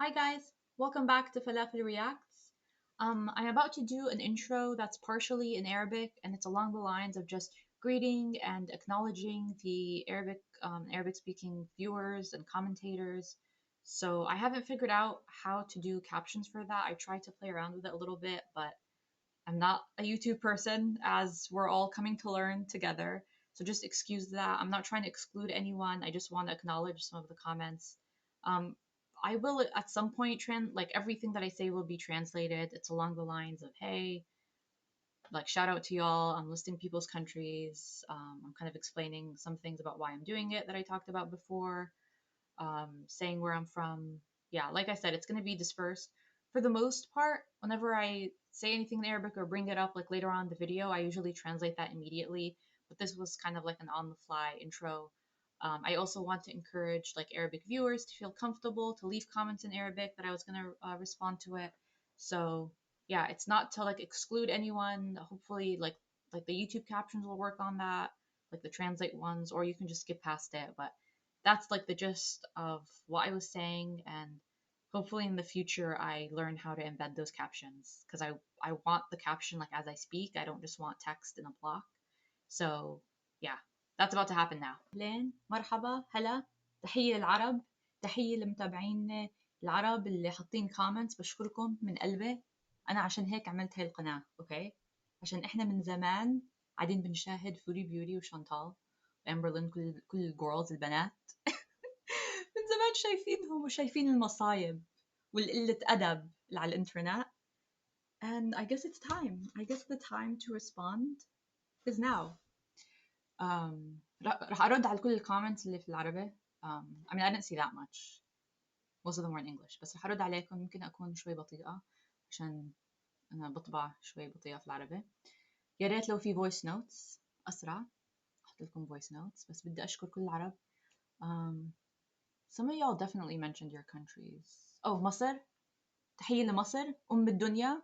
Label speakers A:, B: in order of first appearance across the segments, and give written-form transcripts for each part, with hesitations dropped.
A: Hi guys, welcome back to Falafel Reacts. I'm about to do an intro that's partially in Arabic, and it's along the lines of just greeting and acknowledging the Arabic-speaking viewers and commentators. So I haven't figured out how to do captions for that. I tried to play around with it a little bit, but I'm not a YouTube person, as we're all coming to learn together. So just excuse that. I'm not trying to exclude anyone. I just want to acknowledge some of the comments. Um, I will at some point like everything that I say will be translated. It's along the lines of, hey, like shout out to y'all. I'm listing people's countries. I'm kind of explaining some things about why I'm doing it that I talked about before, saying where I'm from. Yeah, like I said, it's going to be dispersed. For the most part, whenever I say anything in Arabic or bring it up like later on in the video, I usually translate that immediately. But this was kind of like an on the fly intro. I also want to encourage like Arabic viewers to feel comfortable to leave comments in Arabic that I was going to respond to it. So yeah, it's not to like exclude anyone. Hopefully, like the YouTube captions will work on that, like the translate ones, or you can just skip past it. But that's like the gist of what I was saying, and hopefully in the future I learn how to embed those captions because I want the caption like as I speak. I don't just want text in a block. So yeah, that's about to happen now. أهلين مرحبا هلا تحية للعرب تحية لمتابعين العرب اللي حاطين كومنتس بشكركم من قلبي. أنا عشان هيك عملت هاي القناة أوكي عشان إحنا من زمان قاعدين بنشاهد فودي بيوتي وشانتال وأمبرلين كل الجورلز البنات من زمان شايفينهم وشايفين المصايب والقلة أدب اللي على الإنترنت. And I guess it's time. I guess the time to respond is now. راح أرد على كل الكومنتس اللي في العربي. I mean I didn't see that much. Most of them were in English. بس راح أرد عليكم. ممكن أكون شوي بطيئة عشان أنا بطبع شوي بطيئة في العربي. يا ريت لو في voice notes أسرع أحط لكم voice notes. بس بدي أشكر كل العرب. Um, some of y'all definitely mentioned your countries. Oh, مصر. تحية لمصر الدنيا.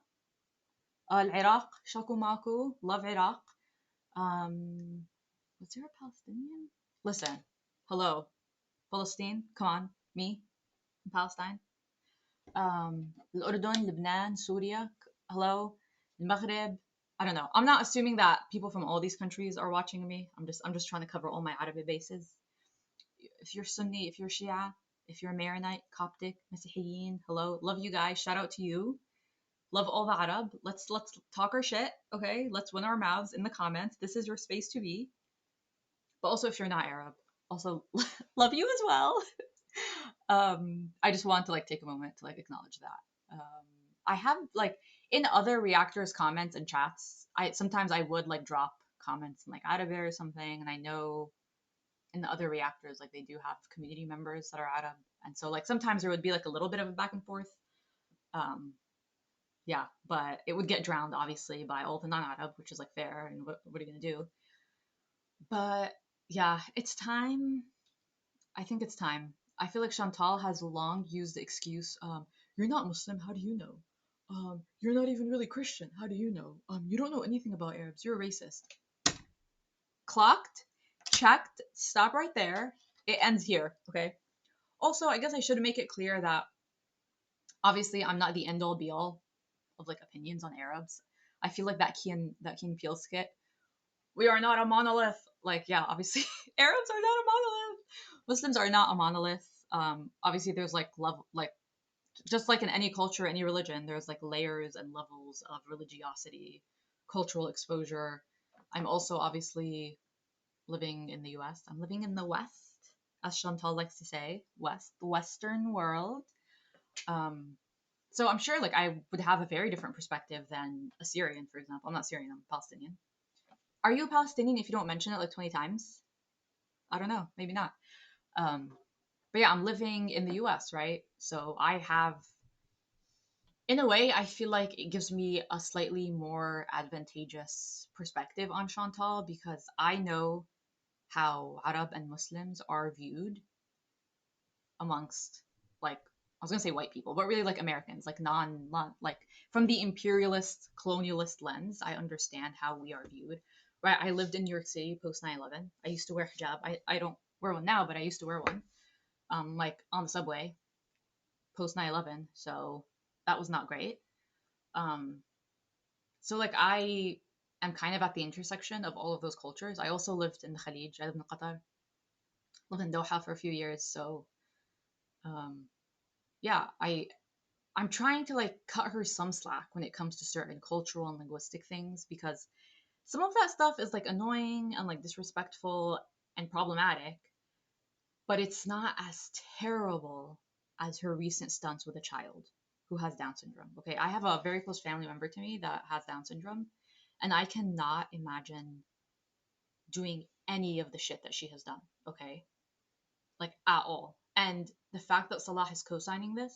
A: العراق شاكو ماكو. Love عراق. Was there a Palestinian? Listen, hello, Palestine, come on, me, Palestine. الأردن, Lebanon, Syria, hello, المغرب. I don't know. I'm not assuming that people from all these countries are watching me. I'm just trying to cover all my Arabic bases. If you're Sunni, if you're Shia, if you're Maronite, Coptic, Masihiyin, hello, love you guys. Shout out to you. Love all the Arab. Let's talk our shit, okay? Let's win our mouths in the comments. This is your space to be. But also, if you're not Arab, also love you as well. I just want to like take a moment to like acknowledge that. I have like in other reactors comments and chats, I sometimes I would like drop comments in like Arabic or something, and I know in the other reactors like they do have community members that are Arab, and so like sometimes there would be like a little bit of a back and forth. Um, yeah, but it would get drowned obviously by all the non-Arab, which is like fair, and what are you gonna do? But yeah, it's time. I think it's time. I feel like Chantal has long used the excuse, you're not Muslim, how do you know? You're not even really Christian, how do you know? You don't know anything about Arabs, you're a racist. Clocked, checked, stop right there. It ends here, okay? Also, I guess I should make it clear that obviously I'm not the end all be all of like opinions on Arabs. I feel like that Keen Peel skit. We are not a monolith. Like, yeah, obviously Arabs are not a monolith. Muslims are not a monolith. Obviously there's like level like just like in any culture, any religion, there's like layers and levels of religiosity, cultural exposure. I'm also obviously living in the US. I'm living in the West, as Chantal likes to say, West, the Western world. Um, so I'm sure like I would have a very different perspective than a Syrian, for example. I'm not Syrian, I'm Palestinian. Are you a Palestinian if you don't mention it like 20 times? I don't know, maybe not. Um, but yeah, I'm living in the US, right? So I have, in a way, I feel like it gives me a slightly more advantageous perspective on Chantal because I know how Arab and Muslims are viewed amongst like I was gonna say white people, but really like Americans, like like from the imperialist colonialist lens, I understand how we are viewed. Right, I lived in New York City post 9/11. I used to wear hijab. I don't wear one now, but I used to wear one. Like on the subway post 9/11, so that was not great. Um, so like I am kind of at the intersection of all of those cultures. I also lived in the Khalij. I lived in Qatar, lived in Doha for a few years. So um, yeah, I'm trying to like cut her some slack when it comes to certain cultural and linguistic things because some of that stuff is like annoying and like disrespectful and problematic, but it's not as terrible as her recent stunts with a child who has Down syndrome. Okay, I have a very close family member to me that has Down syndrome, and I cannot imagine doing any of the shit that she has done. Okay, like at all. And the fact that Salah is co-signing this,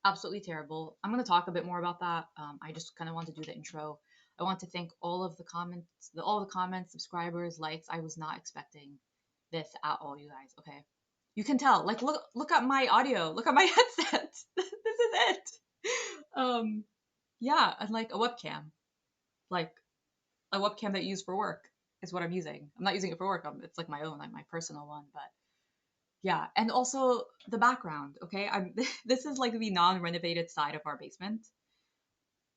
A: absolutely terrible. I'm going to talk a bit more about that. I just kind of want to do the intro. I want to thank all of the comments, all the comments, subscribers, likes. I was not expecting this at all, you guys. Okay, you can tell. Like, look at my audio. Look at my headset. This is it. Yeah, and like a webcam, like a webcam that you use for work is what I'm using. I'm not using it for work. It's like my own, like my personal one, but yeah, and also the background. Okay, I'm. This is like the non-renovated side of our basement.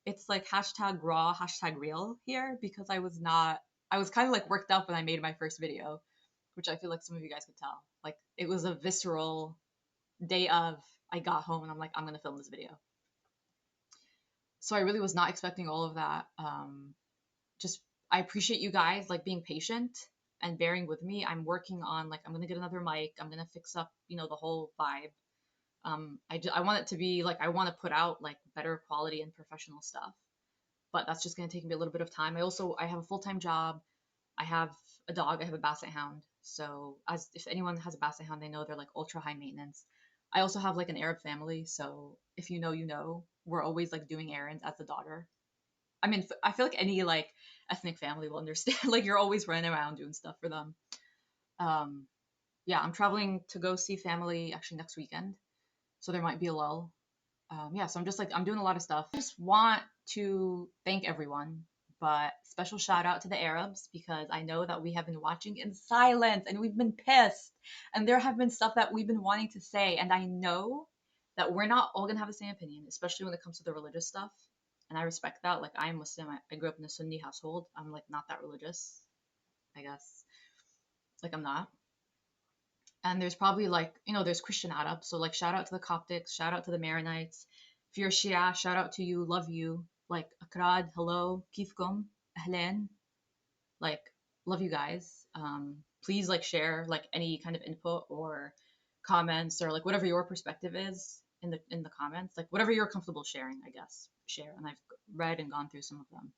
A: It's like hashtag raw, hashtag real here because I was not. I was kind of like worked up when I made my first video, which I feel like some of you guys could tell. Like it was a visceral day of. I got home and I'm like, I'm gonna film this video. So I really was not expecting all of that. Just I appreciate you guys like being patient and bearing with me. I'm working on like I'm gonna get another mic. I'm gonna fix up the whole vibe. I want it to be like I want to put out like better quality and professional stuff, but that's just gonna take me a little bit of time. I have a full-time job. I have a dog. I have a basset hound. So as if anyone has a basset hound, they know they're like ultra high maintenance. I also have like an Arab family, so if you know, you know. We're always like doing errands as the daughter. I mean, I feel like any like ethnic family will understand. Like you're always running around doing stuff for them. Um, yeah, I'm traveling to go see family actually next weekend, so there might be a lull. Yeah, so I'm just like I'm doing a lot of stuff. I just want to thank everyone, but special shout out to the Arabs because I know that we have been watching in silence and we've been pissed, and there have been stuff that we've been wanting to say, and I know that we're not all gonna have the same opinion, especially when it comes to the religious stuff. And I respect that. Like I'm Muslim. I grew up in a Sunni household. I'm like not that religious, I guess. Like I'm not. And there's probably like there's Christian Arabs. So like shout out to the Coptics, shout out to the Maronites. If you're Shia, shout out to you, love you. Like Akrad, hello, kifkum, ahlan. Like love you guys. Please like share like any kind of input or comments or like whatever your perspective is in the comments. Like whatever you're comfortable sharing, I guess. Share. And I've read and gone through some of them.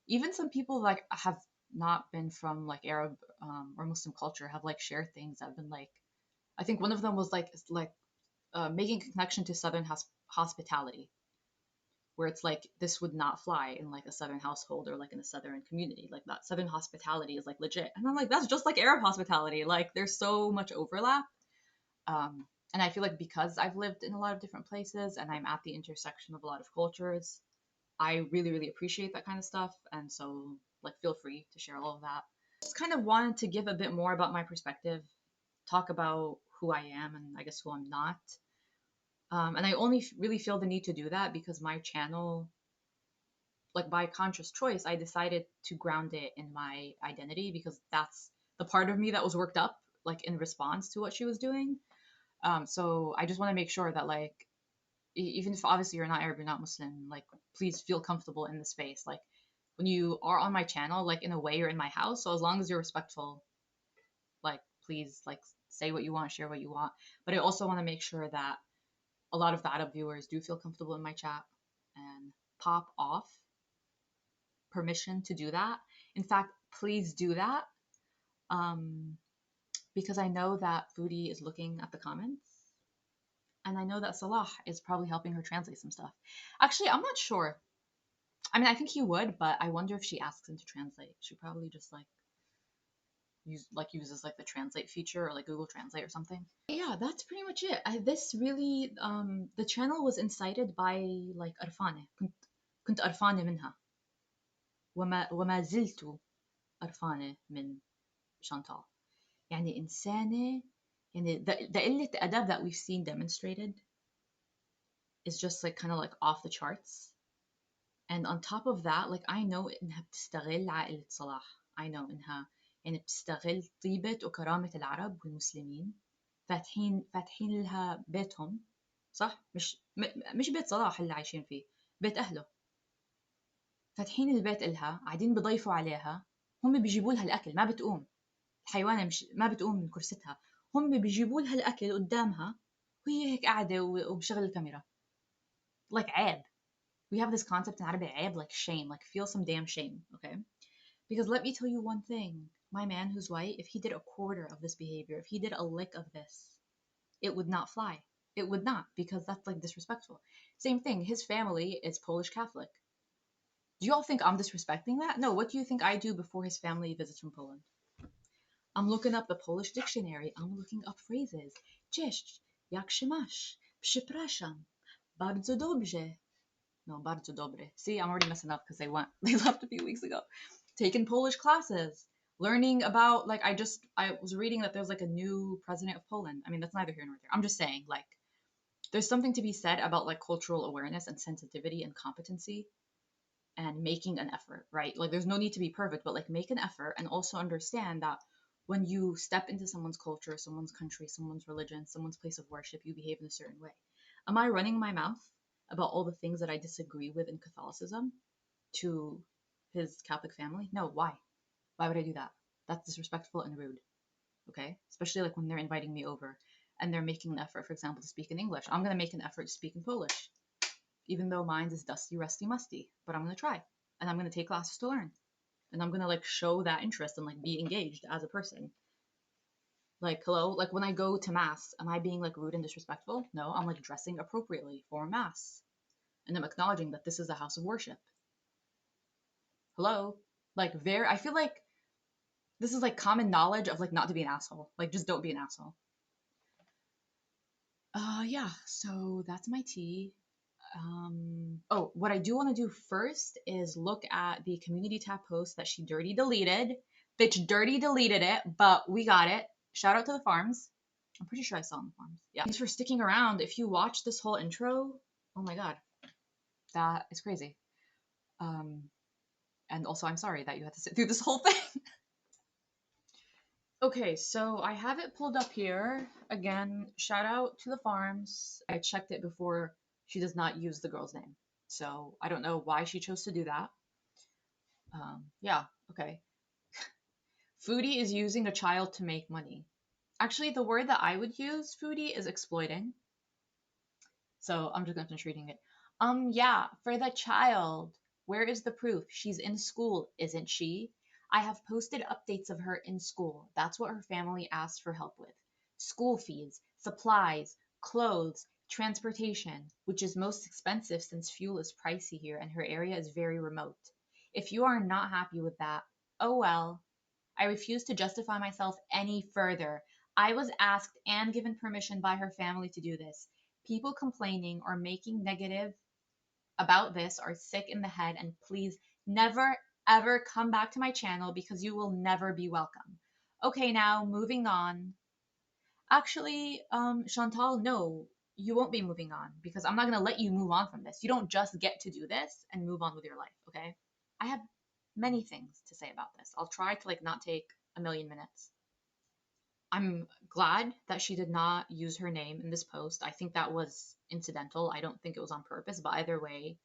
A: Even some people like have not been from like Arab or Muslim culture have like shared things that have been like I think one of them was making a connection to Southern hospitality, where it's like this would not fly in like a Southern household or like in a Southern community. Like that Southern hospitality is like legit, and I'm like that's just like Arab hospitality. Like there's so much overlap, and I feel like because I've lived in a lot of different places and I'm at the intersection of a lot of cultures, I really really appreciate that kind of stuff, and so like feel free to share all of that. Just kind of wanted to give a bit more about my perspective, talk about who I am and I guess who I'm not. And I only really feel the need to do that because my channel, like by conscious choice, I decided to ground it in my identity because that's the part of me that was worked up, like in response to what she was doing. So I just want to make sure that like, even if obviously you're not Arab, you're not Muslim, like please feel comfortable in the space. Like when you are on my channel, like in a way you're in my house. So as long as you're respectful, like please like say what you want, share what you want. But I also want to make sure that a lot of the Arab viewers do feel comfortable in my chat and pop off permission to do that. In fact, please do that um, because I know that Foodie is looking at the comments and I know that Salah is probably helping her translate some stuff. Actually, I'm not sure. I mean, I think he would, but I wonder if she asks him to translate. She probably just like uses like the translate feature or like Google Translate or something. Yeah, that's pretty much it. This really the channel was incited by like قرفانة. كنت قرفانة منها وما زلت قرفانة من شانتال. يعني إنسانة يعني the قلة أدب that we've seen demonstrated is just like kind of like off the charts. And on top of that, like I know إنها بتستغل عائلة صلاح. I know إنها يعني بتستغل طيبة وكرامة العرب والمسلمين. فاتحين لها بيتهم، صح؟ مش بيت صلاح اللي عايشين فيه، بيت أهله. فاتحين البيت إلها، قاعدين بيضيفوا عليها، هم بيجيبوا لها الأكل، ما بتقوم الحيوانة، مش ما بتقوم من كرستها، هم بيجيبوا لها الأكل قدامها وهي هيك قاعدة وبشغل الكاميرا. like عيب. We have this concept in Arabic, عيب, like shame, like feel some damn shame, okay? Because let me tell you one thing, my man who's white, if he did a quarter of this behavior, if he did a lick of this, it would not fly. It would not, because that's like disrespectful. Same thing, his family is Polish Catholic. Do y'all think I'm disrespecting that? No, what do you think I do before his family visits from Poland? I'm looking up the Polish dictionary. I'm looking up phrases. Cześć, jak się masz? Przepraszam. Bardzo dobrze. No, bardzo dobre. See, I'm already messing up because they left a few weeks ago. Taking Polish classes, learning about, like, I was reading that there's like a new president of Poland. I mean, that's neither here nor there. I'm just saying, like, there's something to be said about like cultural awareness and sensitivity and competency and making an effort, right? Like, there's no need to be perfect, but like make an effort and also understand that when you step into someone's culture, someone's country, someone's religion, someone's place of worship, you behave in a certain way. Am I running my mouth about all the things that I disagree with in Catholicism to his Catholic family? No, why? Why would I do that? That's disrespectful and rude, okay? Especially like when they're inviting me over and they're making an effort, for example, to speak in English. I'm going to make an effort to speak in Polish, even though mine is dusty, rusty, musty, but I'm going to try and I'm going to take classes to learn. And I'm going to like show that interest and like be engaged as a person. Like, hello, like when I go to mass, am I being like rude and disrespectful? No, I'm like dressing appropriately for mass. And I'm acknowledging that this is a house of worship. Hello? Like, I feel like this is like common knowledge of like not to be an asshole. Like, just don't be an asshole. Yeah, so that's my tea. Oh, what I do want to do first is look at the community tab post that she dirty deleted. Bitch dirty deleted it, but we got it. Shout out to the farms. I'm pretty sure I saw on the farms. Yeah. Thanks for sticking around. If you watch this whole intro, oh my god, that is crazy. And also I'm sorry that you had to sit through this whole thing. Okay, so I have it pulled up here. Again, shout out to the farms. I checked it before. She does not use the girl's name. So I don't know why she chose to do that. Yeah, okay. Foodie is using a child to make money. Actually, the word that I would use, Foodie, is exploiting. So I'm just gonna finish reading it. Yeah, for the child. Where is the proof? She's in school, isn't she? I have posted updates of her in school. That's what her family asked for help with. School fees, supplies, clothes, transportation, which is most expensive since fuel is pricey here and her area is very remote. If you are not happy with that, oh well. I refuse to justify myself any further. I was asked and given permission by her family to do this. People complaining or making negative about this are sick in the head, and please never ever come back to my channel because you will never be welcome. Okay, now moving on. Actually, Chantal, no, you won't be moving on because I'm not gonna let you move on from this. You don't just get to do this and move on with your life, okay? I have many things to say about this. I'll try to like not take a million minutes. I'm glad that she did not use her name in this post. I think that was incidental. I don't think it was on purpose, but either way,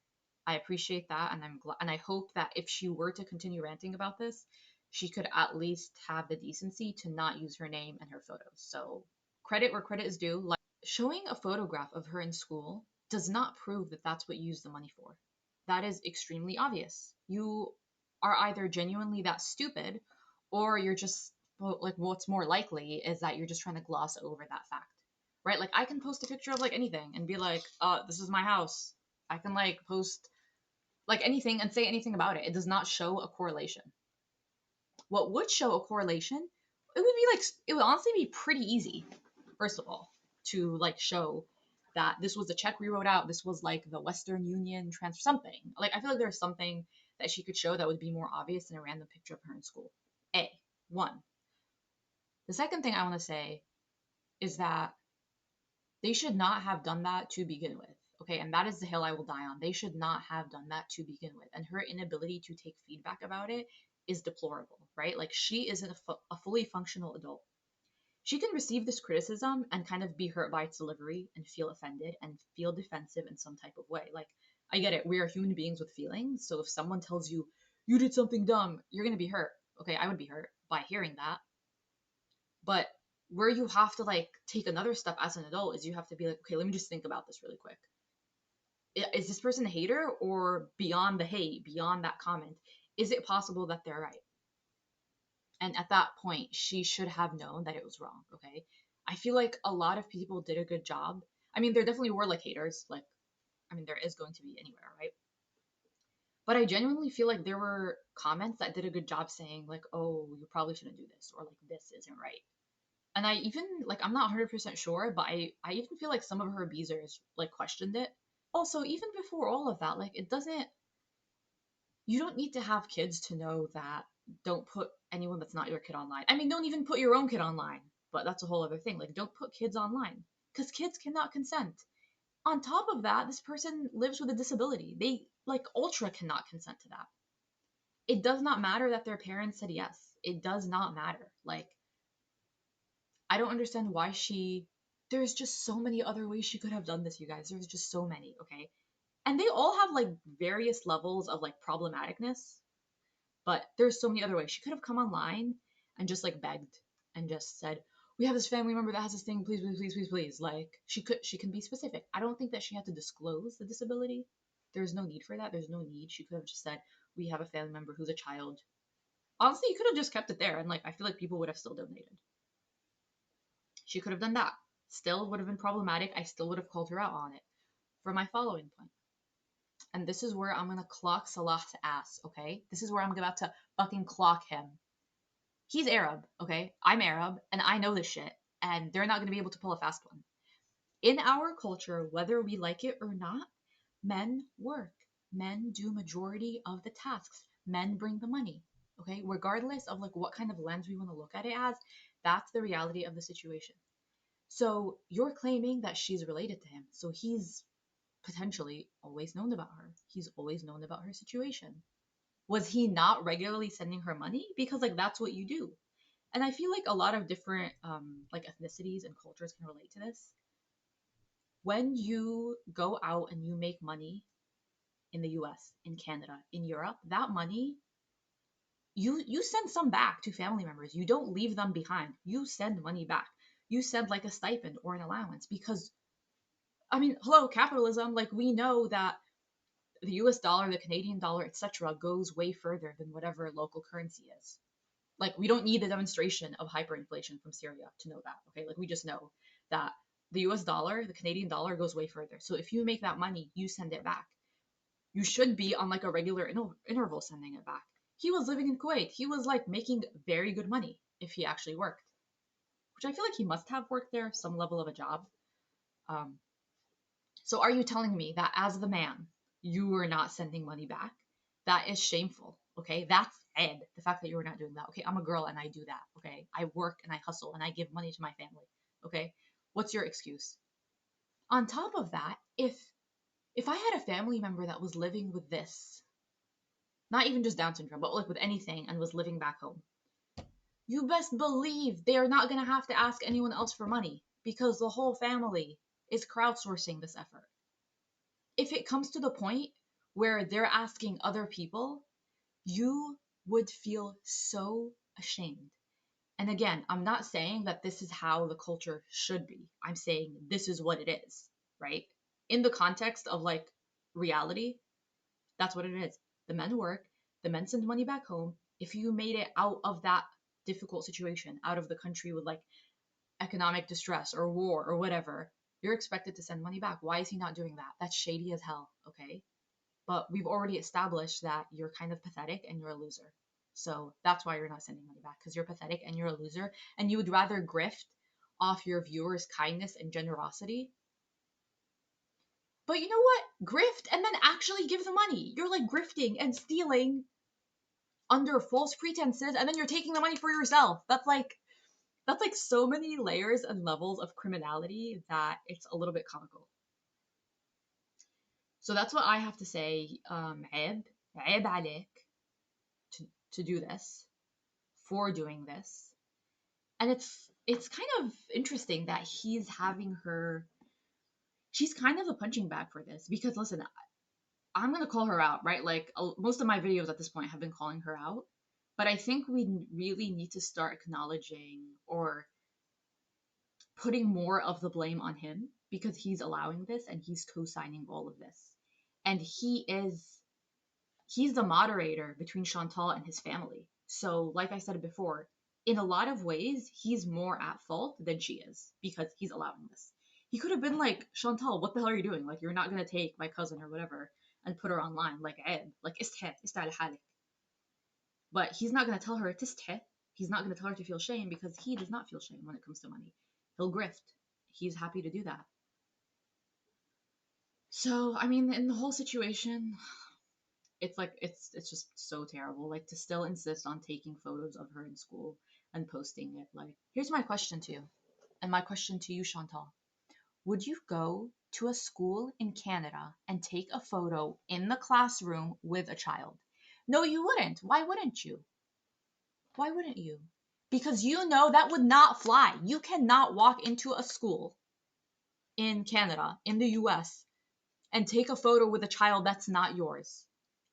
A: I appreciate that, and I'm glad, and I hope that if she were to continue ranting about this, she could at least have the decency to not use her name and her photos. So credit where credit is due. Like, showing a photograph of her in school does not prove that that's what you use the money for. That is extremely obvious. You are either genuinely that stupid, or you're just like, what's more likely is that you're just trying to gloss over that fact, right? Like, I can post a picture of like anything and be like, this is my house. I can like post like anything and say anything about it. It does not show a correlation. What would show a correlation, it would be like, it would honestly be pretty easy, first of all, to like show that this was the check we wrote out, this was like the Western Union transfer, something. Like, I feel like there's something that she could show that would be more obvious than a random picture of her in school. One. The second thing I want to say is that they should not have done that to begin with. Okay, and that is the hill I will die on. They should not have done that to begin with. And her inability to take feedback about it is deplorable, right? Like, she isn't a fully functional adult. She can receive this criticism and kind of be hurt by its delivery and feel offended and feel defensive in some type of way. Like, I get it. We are human beings with feelings. So if someone tells you, you did something dumb, you're going to be hurt. Okay, I would be hurt by hearing that. But where you have to like take another step as an adult is you have to be like, okay, let me just think about this really quick. Is this person a hater, or beyond the hate, beyond that comment, is it possible that they're right? And at that point, she should have known that it was wrong. Okay. I feel like a lot of people did a good job. I mean, there definitely were like haters. Like, I mean, there is going to be anywhere, right? But I genuinely feel like there were comments that did a good job saying, like, oh, you probably shouldn't do this, or like, this isn't right. And I even, like, I'm not 100% sure, but I even feel like some of her abusers, like, questioned it. Also, even before all of that, like, it doesn't, you don't need to have kids to know that don't put anyone that's not your kid online. I mean, don't even put your own kid online, but that's a whole other thing. Like, don't put kids online because kids cannot consent. On top of that, this person lives with a disability. They, like, ultra cannot consent to that. It does not matter that their parents said yes. It does not matter. Like, I don't understand why she. There's just so many other ways she could have done this, you guys. There's just so many, okay? And they all have like various levels of like problematicness, but there's so many other ways. She could have come online and just like begged and just said, "We have this family member that has this thing. Please, please, please, please, please." Like, she can be specific. I don't think that she had to disclose the disability. There's no need for that. There's no need. She could have just said, "We have a family member who's a child." Honestly, you could have just kept it there, and like I feel like people would have still donated. She could have done that. Still would have been problematic. I still would have called her out on it. For my following point, and this is where I'm gonna clock Salah's ass, okay? This is where I'm about to fucking clock him. He's Arab, okay? I'm Arab, and I know this shit, and they're not gonna be able to pull a fast one. In our culture, whether we like it or not, men work. Men do majority of the tasks. Men bring the money, okay? Regardless of like what kind of lens we want to look at it as, that's the reality of the situation. So you're claiming that she's related to him. So he's potentially always known about her. He's always known about her situation. Was he not regularly sending her money? Because like that's what you do. And I feel like a lot of different like ethnicities and cultures can relate to this. When you go out and you make money in the US, in Canada, in Europe, that money you send some back to family members. You don't leave them behind. You send money back. You send like a stipend or an allowance because I mean, hello, capitalism. Like we know that the US dollar, the Canadian dollar, etc., goes way further than whatever local currency is. Like, we don't need a demonstration of hyperinflation from Syria to know that, okay? Like, we just know that the US dollar, the Canadian dollar goes way further. So if you make that money, you send it back. You should be on like a regular interval sending it back. He was living in Kuwait. He was like making very good money if he actually worked, which I feel like he must have worked there, some level of a job. Um, So are you telling me that as the man, you were not sending money back? That is shameful. Okay. That's Ed. The fact that you were not doing that. Okay. I'm a girl and I do that. Okay. I work and I hustle and I give money to my family. Okay. What's your excuse? On top of that, if I had a family member that was living with this, not even just Down syndrome, but like with anything and was living back home, you best believe they are not going to have to ask anyone else for money because the whole family is crowdsourcing this effort. If it comes to the point where they're asking other people, you would feel so ashamed. And again, I'm not saying that this is how the culture should be. I'm saying this is what it is, right? In the context of like reality, that's what it is. The men work, the men send money back home. If you made it out of that difficult situation, out of the country with like economic distress or war or whatever, you're expected to send money back. Why is he not doing that? That's shady as hell, okay? But we've already established that you're kind of pathetic and you're a loser. So that's why you're not sending money back, because you're pathetic and you're a loser, and you would rather grift off your viewers' kindness and generosity. But you know what? Grift and then actually give the money. You're like grifting and stealing under false pretenses, and then you're taking the money for yourself. That's like so many layers and levels of criminality that it's a little bit comical. So that's what I have to say. عيب عليك to do this, for doing this. And it's kind of interesting that he's having her, she's kind of a punching bag for this, because listen, I'm going to call her out, right? Like most of my videos at this point have been calling her out, but I think we really need to start acknowledging or putting more of the blame on him, because he's allowing this and he's co-signing all of this. And he's the moderator between Chantal and his family. So, like I said before, in a lot of ways, he's more at fault than she is, because he's allowing this. He could have been like, Chantal, what the hell are you doing? Like, you're not gonna take my cousin or whatever and put her online, like عيب, like استحي لحالك. But he's not gonna tell her تستحي. He's not gonna tell her to feel shame, because he does not feel shame when it comes to money. He'll grift. He's happy to do that. So, I mean, in the whole situation, it's like it's just so terrible. Like, to still insist on taking photos of her in school and posting it. Like, here's my question to you, and my question to you, Chantal. Would you go to a school in Canada and take a photo in the classroom with a child? No, you wouldn't. Why wouldn't you? Why wouldn't you? Because you know that would not fly. You cannot walk into a school in Canada, in the US, and take a photo with a child that's not yours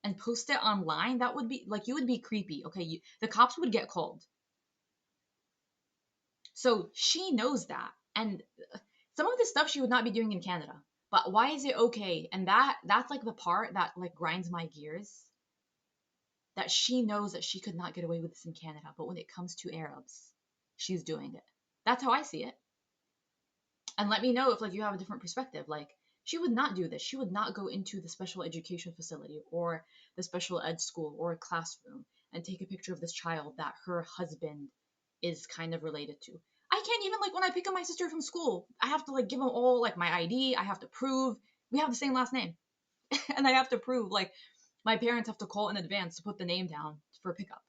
A: and post it online. That would be like, you would be creepy. Okay, the cops would get called. So she knows that, and some of this stuff she would not be doing in Canada. But why is it okay? And that's like the part that like grinds my gears. That she knows that she could not get away with this in Canada, but when it comes to Arabs, she's doing it. That's how I see it. And let me know if like you have a different perspective. Like, she would not do this. She would not go into the special education facility or the special ed school or a classroom and take a picture of this child that her husband is kind of related to. I can't even, like, when I pick up my sister from school, I have to like give them all like my ID. I have to prove we have the same last name. And I have to prove, like, my parents have to call in advance to put the name down for pickup.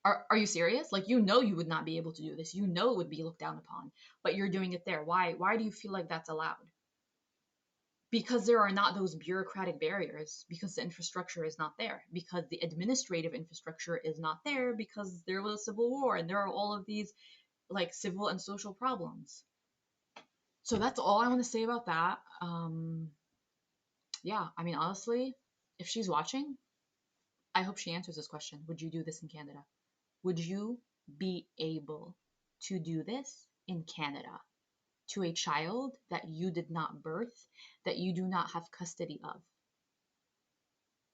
A: Are you serious? Like, you know you would not be able to do this. You know it would be looked down upon, but you're doing it there. Why do you feel like that's allowed? Because there are not those bureaucratic barriers, because the infrastructure is not there, because the administrative infrastructure is not there, because there was a civil war and there are all of these like civil and social problems. So that's all I want to say about that. Yeah, I mean, honestly, if she's watching, I hope she answers this question. Would you do this in Canada? Would you be able to do this in Canada to a child that you did not birth, that you do not have custody of?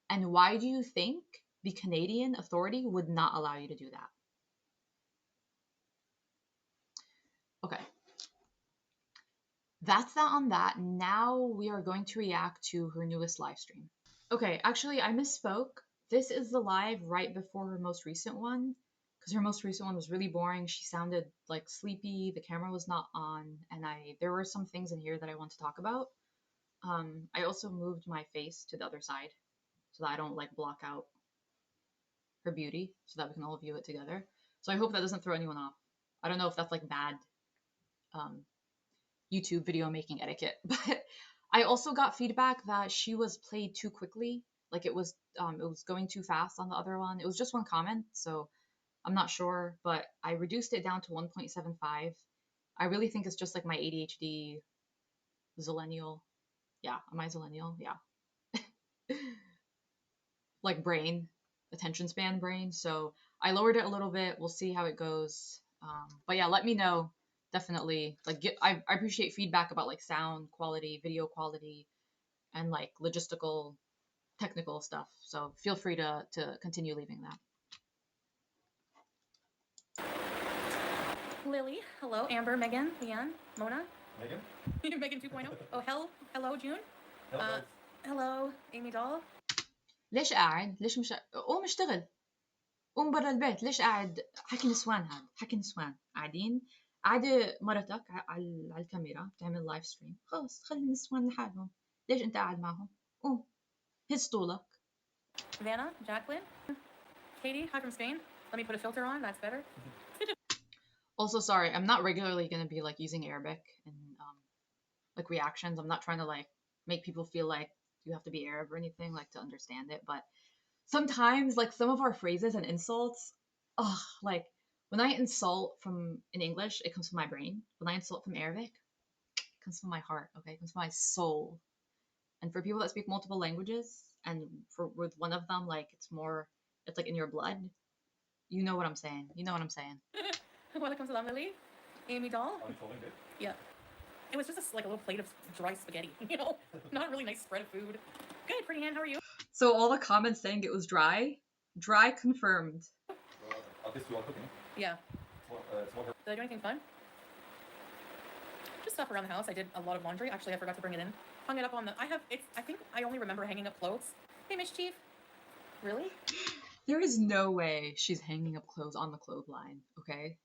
A: And why do you think the Canadian authority would not allow you to do that? Okay. That's that on that. Now we are going to react to her newest live stream. Okay, actually, I misspoke. This is the live right before her most recent one, because her most recent one was really boring. She sounded like sleepy. The camera was not on, and there were some things in here that I want to talk about. I also moved my face to the other side so that I don't like block out her beauty, so that we can all view it together. So I hope that doesn't throw anyone off. I don't know if that's like bad YouTube video making etiquette, but I also got feedback that she was played too quickly. Like, it was going too fast on the other one. It was just one comment, so I'm not sure, but I reduced it down to 1.75. I really think it's just like my ADHD zillennial. Yeah, am I zillennial? Yeah. Like brain, attention span brain. So I lowered it a little bit. We'll see how it goes. But yeah, let me know. Definitely. Like, I appreciate feedback about like sound quality, video quality, and like logistical, technical stuff. So feel free to continue leaving that.
B: Lily, hello. Amber, Megan, Leanne, Mona. Megan? Megan 2.0. Oh, hello, June. Hello, Amy Doll.
A: ليش قاعد؟ ليش مش قوم اشتغل؟ قوم برا البيت. ليش قاعد؟ حكي نسوان. هذا حكي نسوان قاعدين. قاعدة مرتك على الكاميرا بتعمل لايف ستريم. خلص خلي النسوان لحالهم. ليش انت قاعد معهم؟ قوم هز طولك.
B: Vanna, Jacqueline, Katie, hi from Spain. Let me put a filter on. That's better.
A: Also, sorry, I'm not regularly going to be like using Arabic and like reactions. I'm not trying to like make people feel like you have to be Arab or anything like to understand it, but sometimes like some of our phrases and insults, oh, like when I insult from in English, it comes from my brain. When I insult from Arabic, it comes from my heart. Okay, it comes from my soul. And for people that speak multiple languages, and for with one of them, like it's like in your blood. You know what I'm saying. You know what I'm saying.
B: Welcome to Lily. Amy doll. Yeah. It was just like a little plate of dry spaghetti, you know? Not a really nice spread of food. Good, pretty hand, how are you?
A: So all the comments saying it was dry, dry confirmed.
B: Yeah. Did I do anything fun? Just stuff around the house. I did a lot of laundry. Actually, I forgot to bring it in. Hung it up on the. I think I only remember hanging up clothes. Hey, Mischief. Really?
A: There is no way she's hanging up clothes on the clothesline, okay?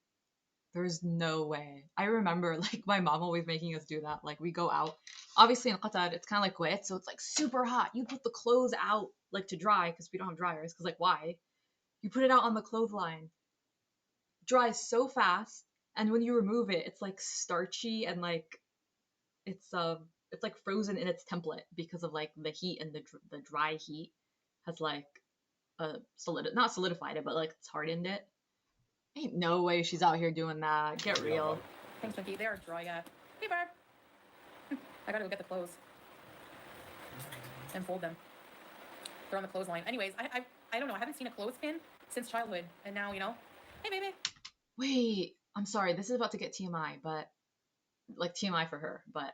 A: There's no way. I remember like my mom always making us do that. Like we go out. Obviously in Qatar, it's kind of like Kuwait, so it's like super hot. You put the clothes out like to dry because we don't have dryers. Because like why? You put it out on the clothesline. Dries so fast, and when you remove it, it's like starchy and like it's like frozen in its template because of like the heat and the dry heat has like not solidified it, but like it's hardened it. Ain't no way she's out here doing that. Get real.
B: Thanks, Mickey. They are dry, yeah. Hey, Barb. I gotta go get the clothes and fold them. They're on the clothesline. Anyways, I don't know. I haven't seen a clothespin since childhood, and now you know. Hey, baby.
A: Wait, I'm sorry. This is about to get TMI, but like TMI for her, but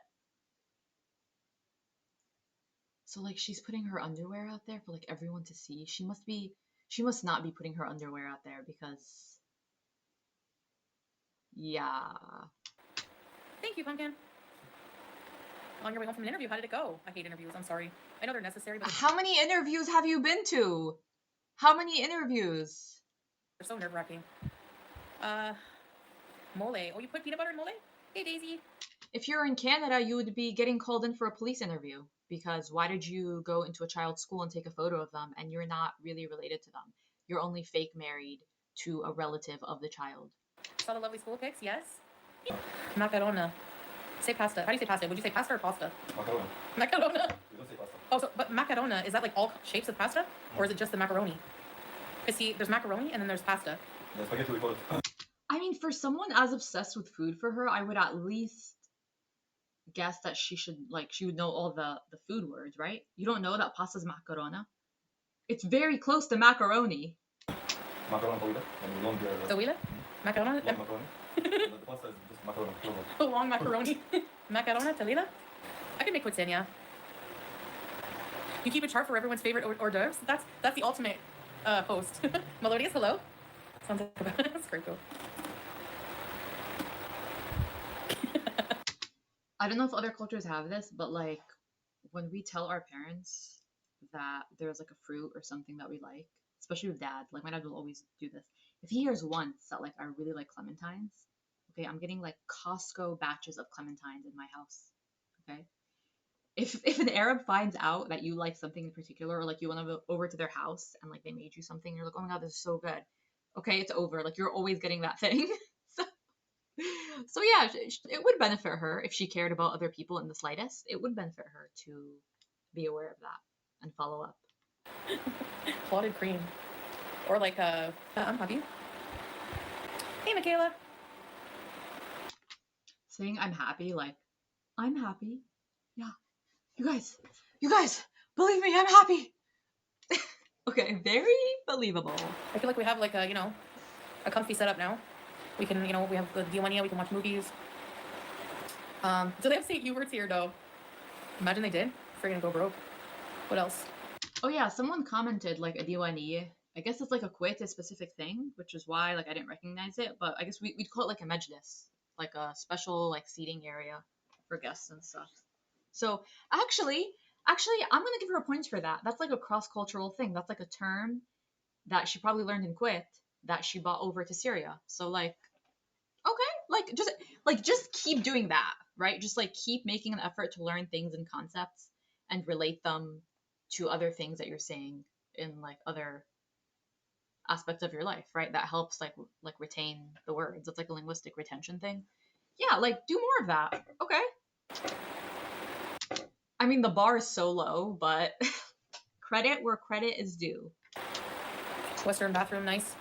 A: so like she's putting her underwear out there for like everyone to see. She must not be putting her underwear out there because yeah.
B: Thank you, Pumpkin. On your way home from an interview, how did it go? I hate interviews. I'm sorry. I know they're necessary, but
A: How many interviews have you been to? How many interviews?
B: they're so nerve-wracking. Mole. Oh, you put peanut butter in mole? Hey, Daisy.
A: If you're in Canada, you would be getting called in for a police interview because why did you go into a child's school and take a photo of them and you're not really related to them? You're only fake married to a relative of the child.
B: Saw the lovely school pics? Yes. Macarona. Say pasta. How do you say pasta? Would you say pasta or pasta?
C: Macaroni.
B: Macarona.
C: You don't say pasta.
B: Oh, so but macarona, is that like all shapes of pasta, or is it just the macaroni? Because see, there's macaroni and then there's pasta.
C: The spaghetti we call it.
A: I mean, for someone as obsessed with food for her, I would at least guess that she would know all the food words, right? You don't know that pasta's macarona? It's very close to macaroni.
C: Macaroni طويلة يعني long.
B: طويلة? Macarona?
C: Long macaroni. The pasta is just macaroni.
B: A long macaroni. Macarona, talila? I can make quidsania. You keep a chart for everyone's favorite hors d'oeuvres? That's the ultimate post. Melodious, hello? Sounds like a that's great, though.
A: I don't know if other cultures have this, but like when we tell our parents that there's like a fruit or something that we like, especially with dad, like my dad will always do this. If he hears once that like I really like clementines, okay, I'm getting like Costco batches of clementines in my house. Okay. If an Arab finds out that you like something in particular, or like you want to go over to their house and like they made you something, you're like, oh my god, this is so good. Okay, it's over. Like you're always getting that thing. So yeah, it would benefit her if she cared about other people in the slightest. It would benefit her to be aware of that and follow up.
B: Clotted cream. Or like I'm happy. Hey, Michaela.
A: Saying I'm happy, like, I'm happy. Yeah. You guys, believe me, I'm happy. Okay, very believable.
B: I feel like we have like a, you know, a comfy setup now. We can, you know, we have the Diwania, we can watch movies. Do they have St. Hubert's here, though? Imagine they did. Friggin' go broke. What else?
A: Oh yeah, someone commented like a diwani. I guess it's like a Kuwaiti specific thing, which is why like I didn't recognize it. But I guess we'd call it like a majlis, like a special like seating area for guests and stuff. So actually, I'm gonna give her a point for that. That's like a cross-cultural thing. That's like a term that she probably learned in Kuwait that she brought over to Syria. So like, okay, just keep doing that, right? Just like keep making an effort to learn things and concepts and relate them to other things that you're saying in like other aspects of your life, right? That helps like retain the words. It's like a linguistic retention thing. Yeah, like do more of that. Okay. I mean, the bar is so low, but credit where credit is due.
B: Western bathroom, nice.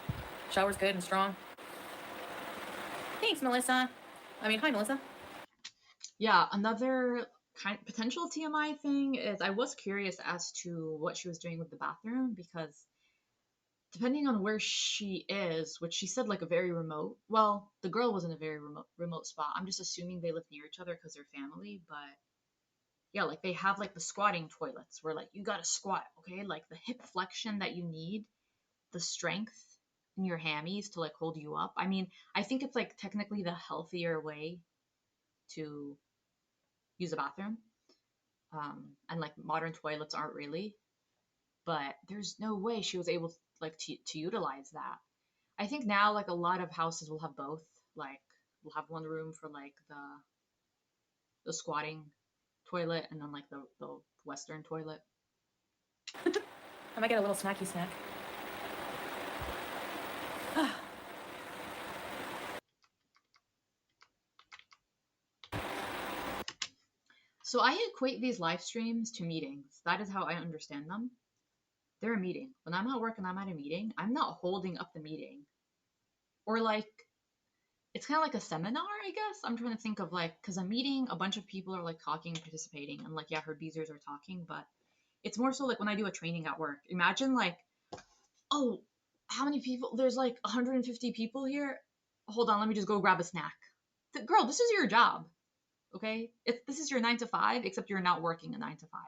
B: Shower's good and strong. Thanks, Melissa. Hi, Melissa.
A: Yeah, another kind potential TMI thing is I was curious as to what she was doing with the bathroom because depending on where she is, which she said like a very remote. Well, the girl was in a very remote spot. I'm just assuming they live near each other because they're family, but yeah, like they have like the squatting toilets where like you gotta squat, okay? Like the hip flexion that you need, the strength in your hammies to like hold you up. I mean, I think it's like technically the healthier way to use a bathroom. And like modern toilets aren't really, but there's no way she was able to like to utilize that. I think now like a lot of houses will have both. Like we'll have one room for like the squatting toilet and then like the western toilet.
B: I might get a little snacky snack.
A: So I equate these live streams to meetings. That is how I understand them. They're a meeting. When I'm at work and I'm at a meeting, I'm not holding up the meeting. Or like it's kind of like a seminar, I guess. I'm trying to think of like because a meeting, a bunch of people are like talking, participating, and like yeah, her beezers are talking, but it's more so like when I do a training at work. Imagine like, oh, how many people? There's like 150 people here. Hold on, let me just go grab a snack. Girl, this is your job, okay? This is your 9 to 5, except you're not working a 9 to 5.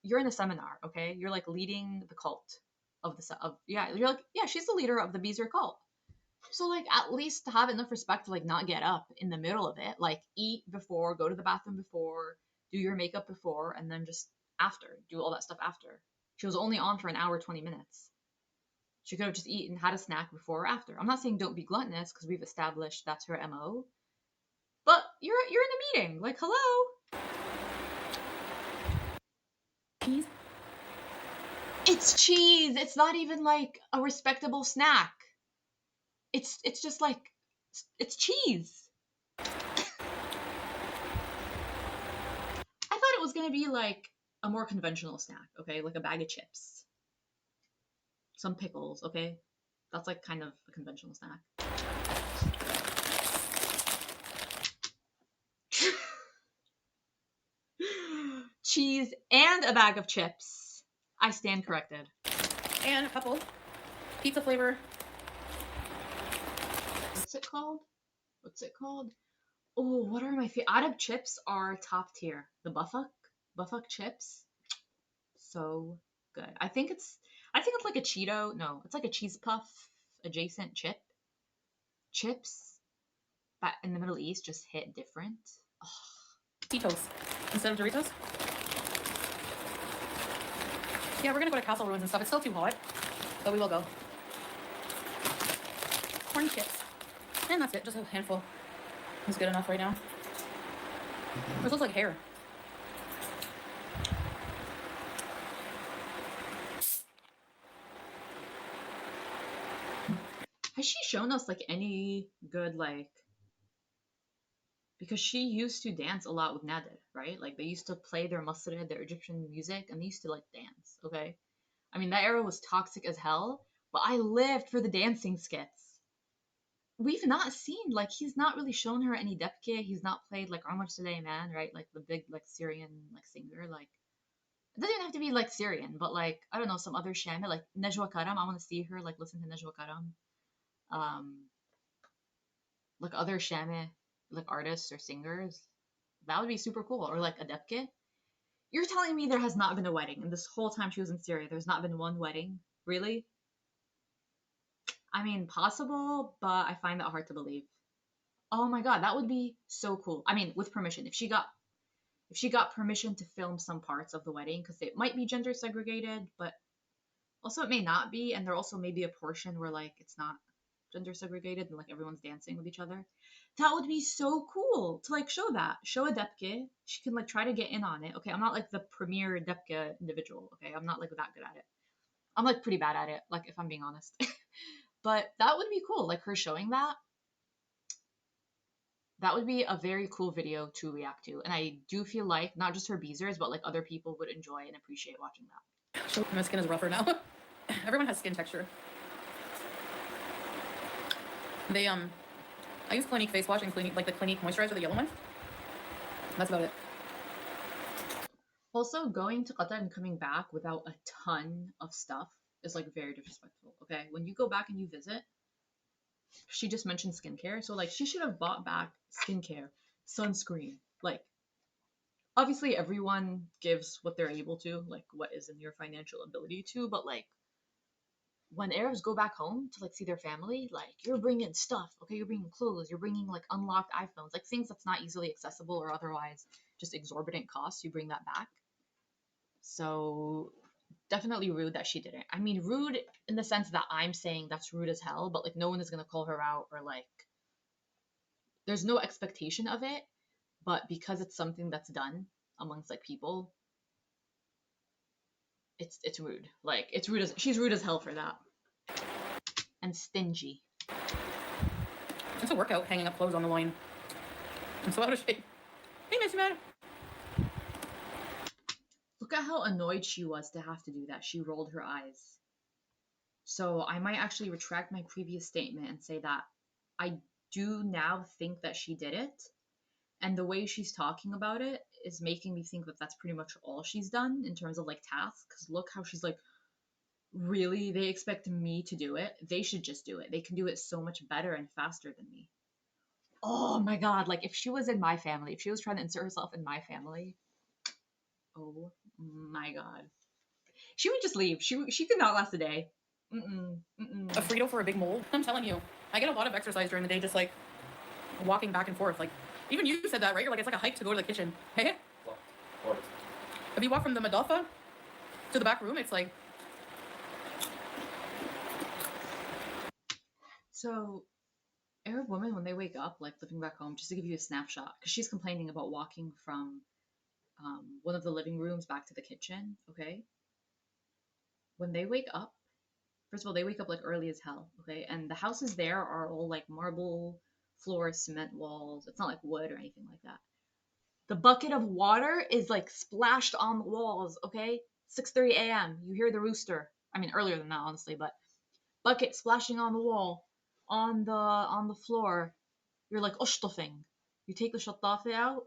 A: You're in a seminar, okay? You're like leading the cult of yeah. You're like yeah, she's the leader of the beezer cult. So like at least have enough respect to like not get up in the middle of it. Like eat before, go to the bathroom before, do your makeup before, and then just after. Do all that stuff after. She was only on for an hour, 20 minutes. She could have just eaten, had a snack before or after. I'm not saying don't be gluttonous because we've established that's her MO. But you're in a meeting. Like, hello.
B: Cheese?
A: It's cheese. It's not even like a respectable snack. It's just like it's cheese. I thought it was gonna be like a more conventional snack, okay? Like a bag of chips. Some pickles, okay? That's like kind of a conventional snack. Cheese and a bag of chips. I stand corrected.
B: And a couple pizza flavor.
A: What's it called? Oh, what are my favorite? Out of chips are top tier. The Buffuk chips, so good. I think it's like a Cheeto. No, it's like a cheese puff adjacent chip. Chips that in the Middle East just hit different. Oh.
B: Cheetos instead of Doritos. Yeah, we're gonna go to Castle Ruins and stuff. It's still too hot, but we will go. Corn chips. And that's it, just a handful. It's good enough right now. This looks like hair.
A: Has she shown us like any good like because she used to dance a lot with Nader, right? Like they used to play their masrid, their Egyptian music, and they used to like dance, okay? I mean that era was toxic as hell, but I lived for the dancing skits. We've not seen like he's not really shown her any depke. He's not played like Omar Suleiman, right? Like the big like Syrian like singer. Like it doesn't even have to be like Syrian, but like I don't know some other Shami like Najwa Karam. I want to see her like listen to Najwa Karam. Um, like other Shami like artists or singers. That would be super cool. Or like a depke. You're telling me there has not been a wedding, and this whole time she was in Syria, there's not been one wedding, really? I mean, possible, but I find that hard to believe. Oh my god, that would be so cool. I mean, with permission. If she got permission to film some parts of the wedding because it might be gender segregated, but also it may not be, and there also may be a portion where like it's not gender segregated and like everyone's dancing with each other. That would be so cool to like show that. Show a depke. She can like try to get in on it. Okay, I'm not like the premier depke individual. Okay, I'm not like that good at it. I'm like pretty bad at it, like if I'm being honest. But that would be cool, like her showing that. That would be a very cool video to react to, and I do feel like not just her beezers, but like other people would enjoy and appreciate watching that.
B: My skin is rougher now. Everyone has skin texture. They I use Clinique face wash and Clinique, like the Clinique moisturizer, the yellow one. That's about it.
A: Also, going to Qatar and coming back without a ton of stuff is like very disrespectful. Okay, when you go back and you visit, she just mentioned skincare, so like she should have bought back skincare, sunscreen. Like, obviously, everyone gives what they're able to, like what is in your financial ability to, but like when Arabs go back home to like see their family, like you're bringing stuff, okay? You're bringing clothes, you're bringing like unlocked iPhones, like things that's not easily accessible or otherwise just exorbitant costs. You bring that back. So definitely rude that she didn't. I mean, rude in the sense that I'm saying that's rude as hell, but like no one is gonna call her out or like there's no expectation of it. But because it's something that's done amongst like people, it's rude. Like it's rude as she's rude as hell for that. And stingy.
B: It's a workout hanging up clothes on the line. I'm so out of shape. Hey, Miss Man.
A: Look at how annoyed she was to have to do that. She rolled her eyes. So I might actually retract my previous statement and say that I do now think that she did it. And the way she's talking about it is making me think that that's pretty much all she's done in terms of like tasks. Because look how she's like, really? They expect me to do it? They should just do it. They can do it so much better and faster than me. Oh my God. Like if she was in my family, if she was trying to insert herself in my family, oh my God. She would just leave. She could not last a day.
B: A Frito for a big mold. I'm telling you, I get a lot of exercise during the day, just like walking back and forth. Like even you said that, right? You're like, it's like a hike to go to the kitchen. Hey,
C: Or
B: if you walk from the Madatha to the back room, it's like.
A: So Arab women, when they wake up, like living back home, just to give you a snapshot, because she's complaining about walking from one of the living rooms back to the kitchen, okay? When they wake up, first of all, they wake up like early as hell, okay? And the houses there are all like marble floors, cement walls. It's not like wood or anything like that. The bucket of water is like splashed on the walls, okay? 6:30 a.m. You hear the rooster. I mean, earlier than that, honestly, but bucket splashing on the wall, on the floor. You're like ushtufing. You take the shattafe out,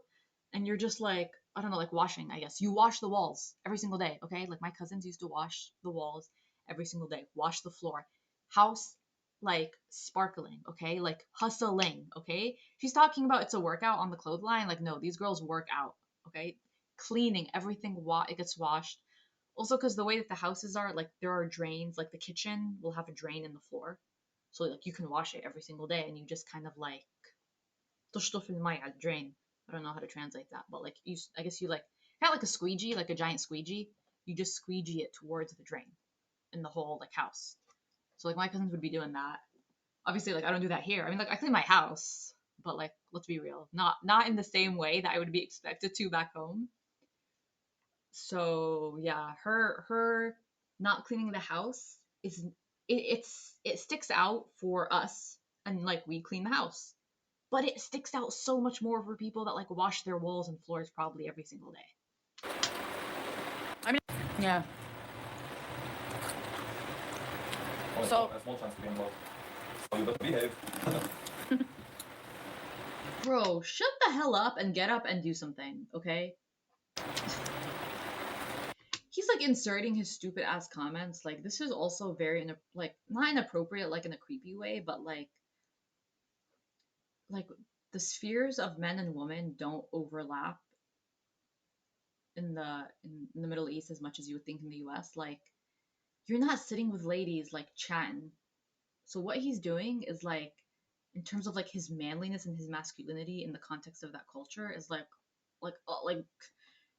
A: and you're just like I don't know, like washing. I guess you wash the walls every single day. Okay, like my cousins used to wash the walls every single day, wash the floor, house like sparkling. Okay, like hustling. Okay, she's talking about it's a workout on the clothesline. Like no, these girls work out. Okay, cleaning everything. It gets washed. Also, because the way that the houses are, like there are drains. Like the kitchen will have a drain in the floor, so like you can wash it every single day, and you just kind of like تشطف المي على drain. I don't know how to translate that, but like you, I guess you like kind of like a squeegee, like a giant squeegee. You just squeegee it towards the drain in the whole like house. So like my cousins would be doing that. Obviously, like I don't do that here. I mean, like I clean my house, but like let's be real, not in the same way that I would be expected to back home. So yeah, her not cleaning the house is it sticks out for us, and like we clean the house, but it sticks out so much more for people that like wash their walls and floors probably every single day.
B: I mean, yeah.
C: only
B: So-
C: a small chance to be involved. So you better behave.
A: Bro, shut the hell up and get up and do something, okay? He's like inserting his stupid ass comments. Like this is also very like not inappropriate, like in a creepy way, but like the spheres of men and women don't overlap in the Middle East as much as you would think in the US. Like you're not sitting with ladies like chatting. So what he's doing is like in terms of like his manliness and his masculinity in the context of that culture is like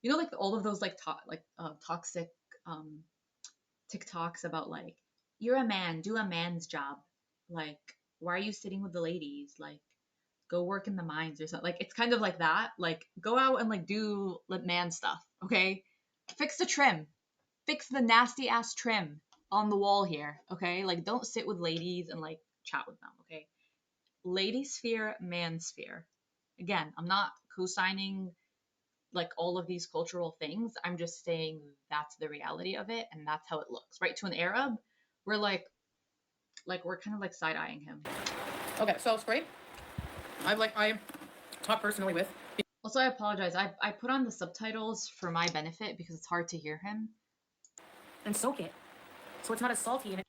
A: you know like all of those like toxic um TikToks about like you're a man, do a man's job. Like why are you sitting with the ladies? Like go work in the mines or something. Like it's kind of like that. Like go out and like do like man stuff, okay? Fix the trim. Fix the nasty ass trim on the wall here, okay? Like don't sit with ladies and like chat with them, okay? Lady sphere, man sphere. Again, I'm not co-signing like all of these cultural things. I'm just saying that's the reality of it and that's how it looks, right? To an Arab, we're like we're kind of like side-eyeing him.
B: Okay, so spray. I talk personally with.
A: Also, I apologize. I put on the subtitles for my benefit because it's hard to hear him.
B: And soak it, so it's not as salty. And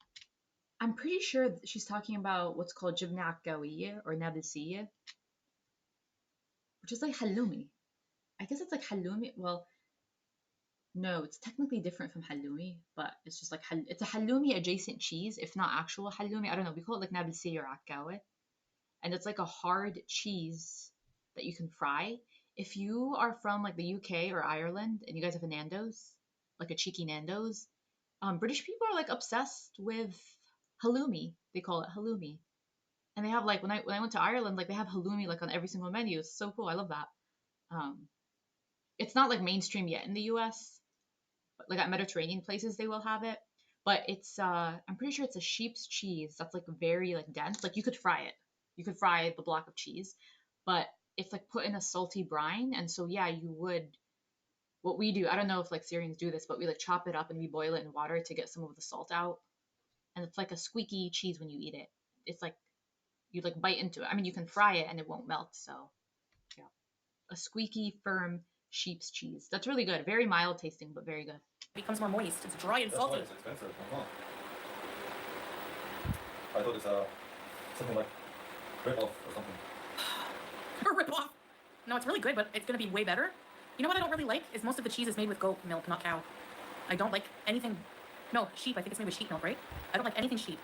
A: I'm pretty sure she's talking about what's called jibna akawiyya or nabisiyya, which is like halloumi. I guess it's like halloumi. Well, no, it's technically different from halloumi, but it's just like it's a halloumi adjacent cheese, if not actual halloumi. I don't know. We call it like nabisiyya or akawe, and it's like a hard cheese that you can fry. If you are from like the UK or Ireland and you guys have a Nando's, like a cheeky Nando's, British people are like obsessed with halloumi. They call it halloumi, and they have like when I went to Ireland, like they have halloumi like on every single menu. It's so cool. I love that. Um, it's not like mainstream yet in the US, but like at Mediterranean places they will have it. But it's I'm pretty sure it's a sheep's cheese that's like very like dense. Like you could fry it. You could fry the block of cheese, but it's like put in a salty brine. And so yeah, you would what we do, I don't know if like Syrians do this, but we like chop it up and we boil it in water to get some of the salt out. And it's like a squeaky cheese when you eat it. It's like you like bite into it. I mean, you can fry it and it won't melt. So yeah, a squeaky, firm sheep's cheese. That's really good. Very mild tasting, but very good.
B: it becomes more moist. It's dry and
C: That's why
B: salty.
C: it's expensive. I thought it's something like rip off or something.
B: Rip off. No, it's really good, but it's gonna be way better. You know what I don't really like is most of the cheese is made with goat milk, not cow. I don't like anything. No, sheep. I think it's made with sheep milk, right? I don't like anything sheep.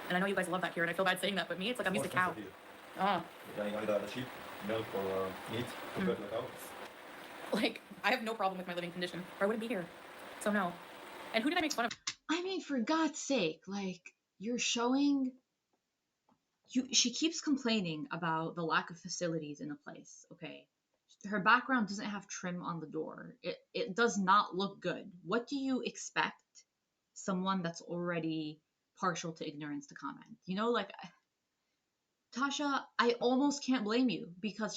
B: And I know you guys love that here, and I feel bad saying that, but me, it's like I'm used to cow. Ah,
C: Yeah, you know, the sheep milk or meat compared to the cow.
B: like I have no problem with my living condition, or I wouldn't be here. So no. And who did I make fun of?
A: I mean, for God's sake, like you're showing she keeps complaining about the lack of facilities in the place, okay? Her background doesn't have trim on the door. It does not look good. What do you expect someone that's already partial to ignorance to comment? You know, like Tasha, I almost can't blame you because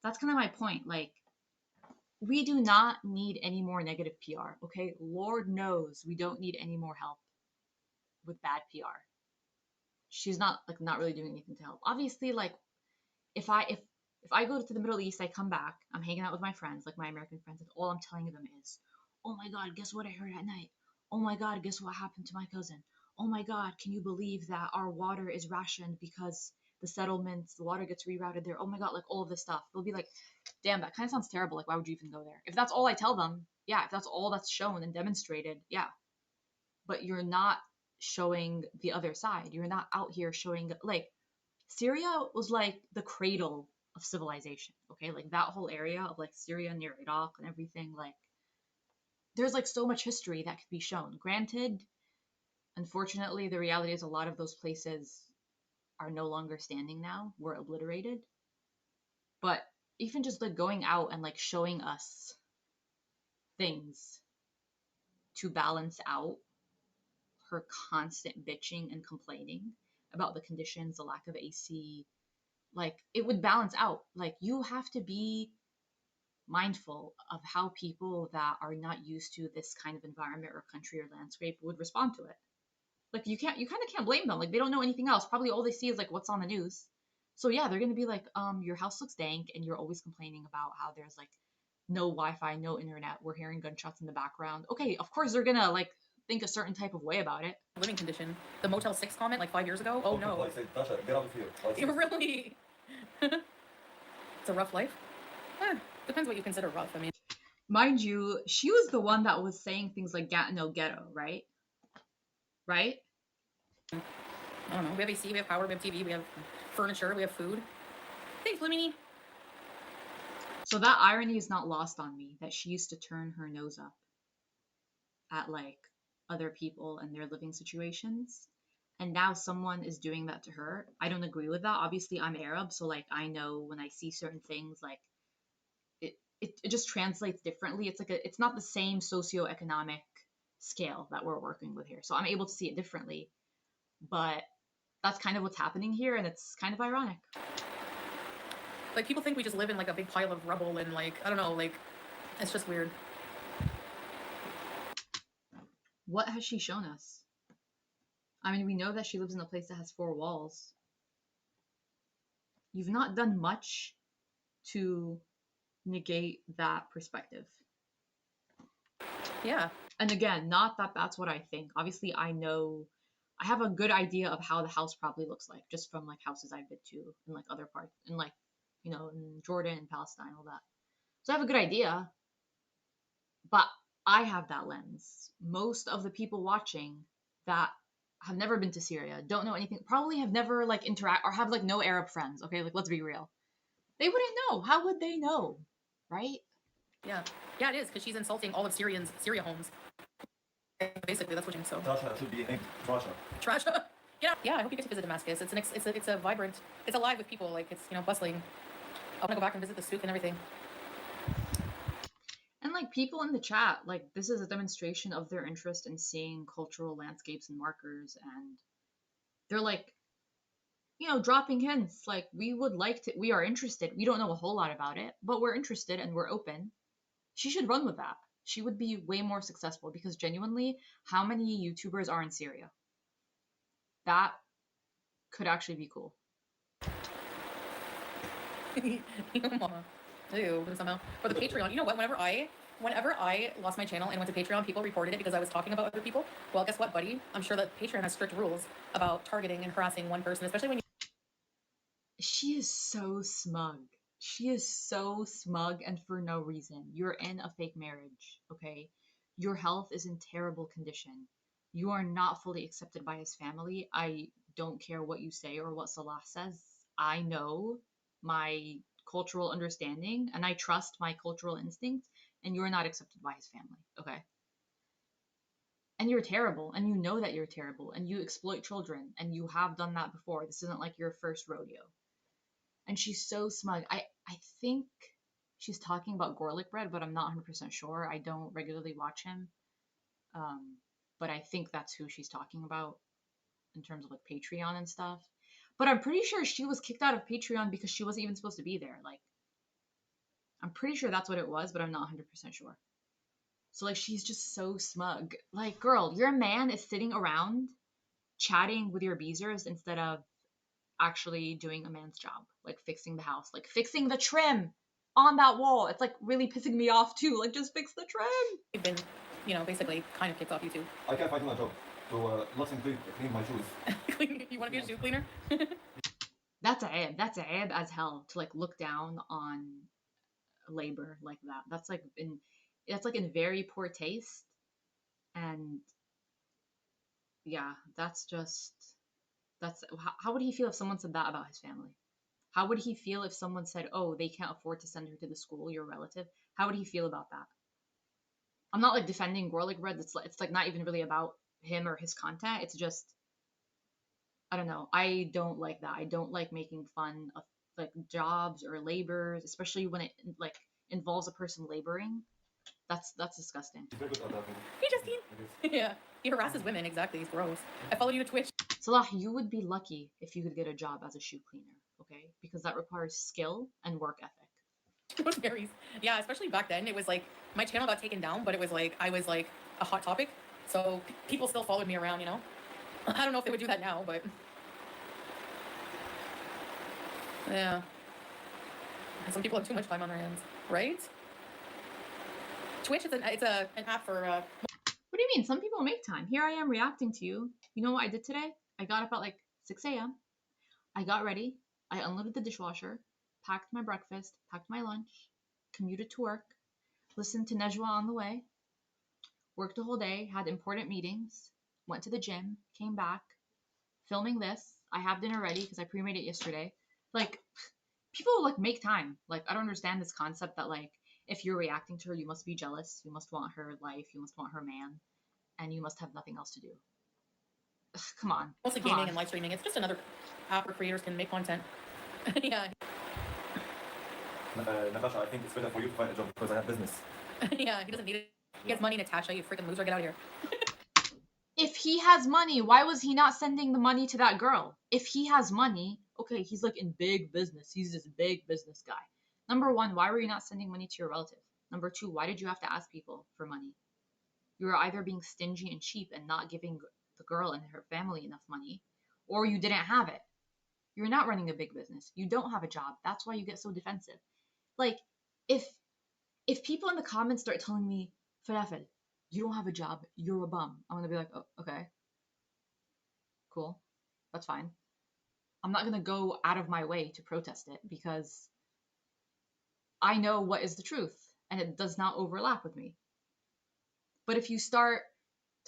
A: that's kind of my point. Like we do not need any more negative PR, okay? Lord knows we don't need any more help with bad PR. She's not really doing anything to help. Obviously, like if I go to the Middle East, I come back, I'm hanging out with my friends, like my American friends, and all I'm telling them is, "Oh my God, guess what I heard at night? Oh my God, guess what happened to my cousin? Oh my God, can you believe that our water is rationed because the settlements, the water gets rerouted there? Oh my God, like all of this stuff." They'll be like, "Damn, that kind of sounds terrible. Like, why would you even go there?" If that's all I tell them, yeah, if that's all that's shown and demonstrated, yeah. But you're not showing the other side. You're not out here showing like Syria was like the cradle of civilization, okay? Like that whole area of like Syria near Iraq and everything, like there's like so much history that could be shown. Granted, unfortunately, the reality is a lot of those places are no longer standing now, were obliterated. But even just like going out and like showing us things to balance out her constant bitching and complaining about the conditions, the lack of AC, like it would balance out. Like you have to be mindful of how people that are not used to this kind of environment or country or landscape would respond to it. Like you kind of can't blame them. Like they don't know anything else. Probably all they see is like what's on the news. So yeah, they're gonna be like, your house looks dank and you're always complaining about how there's like no Wi-Fi, no internet. We're hearing gunshots in the background. Okay, of course they're gonna like think a certain type of way about it.
B: Living condition. The Motel 6 comment like 5 years ago. Oh no.
C: Like, say, Tasha, get out of here. Like,
B: It really. It's a rough life. Depends what you consider rough. I mean,
A: Mind you, she was the one that was saying things like no ghetto, right? Right?
B: I don't know. We have AC, we have power, we have TV, we have furniture, we have food. Thanks, Lemony.
A: So that irony is not lost on me that she used to turn her nose up at like other people and their living situations. And now someone is doing that to her. I don't agree with that. Obviously, I'm Arab, so like I know when I see certain things, like it just translates differently. It's like it's not the same socioeconomic scale that we're working with here. So I'm able to see it differently. But that's kind of what's happening here, and it's kind of ironic.
B: Like, people think we just live in, like, a big pile of rubble and, like, I don't know, like, it's just weird.
A: What has she shown us? I mean, we know that she lives in a place that has 4 walls. You've not done much to negate that perspective.
B: Yeah.
A: And again, not that that's what I think. Obviously, I have a good idea of how the house probably looks like, just from like houses I've been to in like other parts, in like, you know, in Jordan and Palestine, all that. So I have a good idea, but I have that lens. Most of the people watching that have never been to Syria, don't know anything, probably have never like interact or have like no Arab friends. Okay, like let's be real. They wouldn't know. How would they know, right?
B: Yeah. Yeah, it is, because she's insulting all of Syria homes. Basically, that's what she's so.
C: Trasha should be named Trasha.
B: Trasha. Yeah. Yeah, I hope you get to visit Damascus. It's a vibrant, it's alive with people. Like, it's, you know, bustling. I want to go back and visit the souk and everything.
A: And like people in the chat, like this is a demonstration of their interest in seeing cultural landscapes and markers, and they're like, you know, dropping hints like we are interested. We don't know a whole lot about it, but we're interested and we're open. She should run with that. She would be way more successful because genuinely, how many YouTubers are in Syria? That could actually be cool.
B: Mama. Ew, somehow. For the Patreon, you know what? Whenever I lost my channel and went to Patreon, people reported it because I was talking about other people. Well, guess what, buddy? I'm sure that Patreon has strict rules about targeting and harassing one person, especially when you.
A: She is so smug. She is so smug, and for no reason. You're in a fake marriage, okay? Your health is in terrible condition. You are not fully accepted by his family. I don't care what you say or what Salah says. I know my cultural understanding and I trust my cultural instincts, and you're not accepted by his family, okay? And you're terrible, and you know that you're terrible, and you exploit children, and you have done that before. This isn't like your first rodeo. And she's so smug. I think she's talking about garlic bread, but I'm not 100% sure. I don't regularly watch him. But I think that's who she's talking about in terms of like Patreon and stuff. But I'm pretty sure she was kicked out of Patreon because she wasn't even supposed to be there. Like, I'm pretty sure that's what it was, but I'm not 100% sure. So like she's just so smug. Like, girl, your man is sitting around chatting with your beezers instead of actually doing a man's job, like fixing the house, like fixing the trim on that wall. It's like really pissing me off too. Like, just fix the trim.
B: You've been, you know, basically kind of kicked off YouTube.
C: I can't find my job. So let's clean my shoes.
B: You want to be a shoe cleaner?
A: That's a ab as hell to like look down on labor like that. That's like in very poor taste. And yeah, how would he feel if someone said that about his family? How would he feel if someone said, oh, they can't afford to send her to the school, your relative? How would he feel about that? I'm not like defending garlic bread. It's like not even really about him or his content. It's just, I don't know. I don't like that. I don't like making fun of like jobs or labors, especially when it like involves a person laboring. That's disgusting.
C: He's very good at that.
B: He just yeah. He harasses women. Exactly. He's gross. I followed you to Twitch.
A: Salah, you would be lucky if you could get a job as a shoe cleaner, okay? Because that requires skill and work ethic.
B: It was very, yeah, especially back then. It was like my channel got taken down, but it was like I was like a hot topic, so people still followed me around. You know, I don't know if they would do that now, but yeah. Some people have too much time on their hands, right? Twitch is an app for.
A: What do you mean? Some people make time. Here I am reacting to you. You know what I did today? I got up at like 6 a.m. I got ready. I unloaded the dishwasher, packed my breakfast, packed my lunch, commuted to work, listened to Nejwa on the way, worked the whole day, had important meetings, went to the gym, came back, filming this. I have dinner ready because I pre-made it yesterday. Like, people like make time. Like, I don't understand this concept that like if you're reacting to her, you must be jealous, you must want her life, you must want her man, and you must have nothing else to do. Ugh, come on.
B: Mostly gaming and live streaming. It's just another app where creators can make content. Yeah.
C: Natasha, I think it's better for you to find a job because I have business.
B: Yeah, he doesn't need it. He has money, Natasha. You freaking loser. Get out of here.
A: If he has money, why was he not sending the money to that girl? If he has money, okay, he's like in big business. He's this big business guy. Number one, why were you not sending money to your relative? Number two, why did you have to ask people for money? You were either being stingy and cheap and not giving the girl and her family enough money, or you didn't have it. You're not running a big business. You don't have a job. That's why you get so defensive. Like, if people in the comments start telling me, Falafel, you don't have a job, you're a bum, I'm gonna be like, oh, okay, cool, that's fine. I'm not gonna go out of my way to protest it because I know what is the truth and it does not overlap with me. But if you start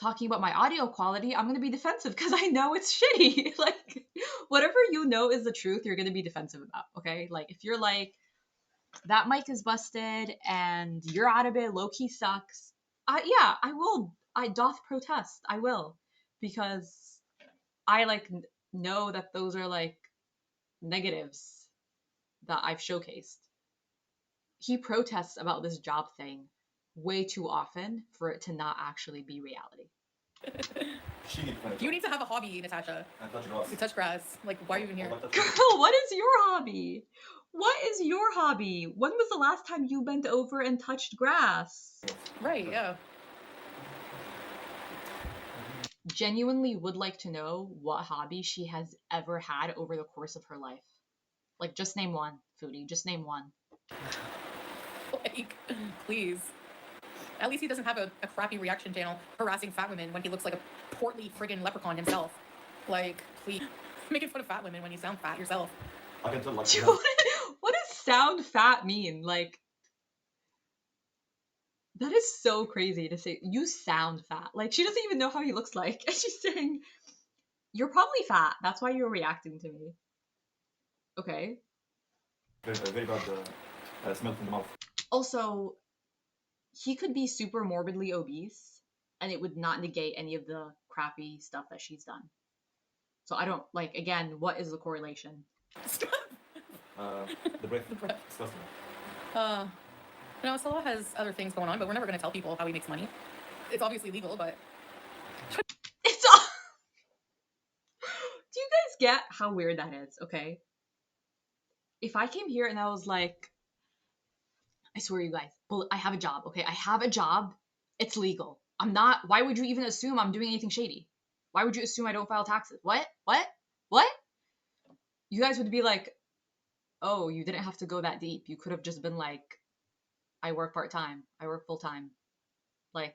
A: talking about my audio quality, I'm gonna be defensive because I know it's shitty. Like, whatever you know is the truth, you're gonna be defensive about, okay? Like, if you're like, that mic is busted and your Arabe low-key sucks, yeah, I will. I doth protest. I will. Because I like know that those are like negatives that I've showcased. He protests about this job thing way too often for it to not actually be reality.
C: She needs to find a
B: You
C: job.
B: need to have a hobby, Natasha.
C: And touch grass.
B: You touch grass. Like, why are you even here?
C: Or like
A: Girl, what is your hobby? What is your hobby? When was the last time you bent over and touched grass?
B: Right, yeah.
A: Genuinely would like to know what hobby she has ever had over the course of her life. Like, just name one, Foodie. Just name one.
B: Like, please. At least he doesn't have a crappy reaction channel harassing fat women when he looks like a portly friggin' leprechaun himself. Like, please. Making fun of fat women when you sound fat yourself.
C: I can tell like
A: Dude, what does sound fat mean? Like, that is so crazy to say. You sound fat. Like, she doesn't even know how he looks like. And she's saying, you're probably fat. That's why you're reacting to me. Okay.
C: very bad smell from the mouth.
A: Also, he could be super morbidly obese and it would not negate any of the crappy stuff that she's done. So I don't, like, again, what is the correlation?
C: The breath.
B: The breath.
C: Disgusting.
B: No, Salah has other things going on, but we're never going to tell people how he makes money. It's obviously legal, but
A: It's all. Do you guys get how weird that is? Okay. If I came here and I was like, I swear, you guys, I have a job. Okay, I have a job. It's legal. I'm not. Why would you even assume I'm doing anything shady? Why would you assume I don't file taxes? What? You guys would be like, oh, you didn't have to go that deep. You could have just been like, I work part-time. I work full-time. Like,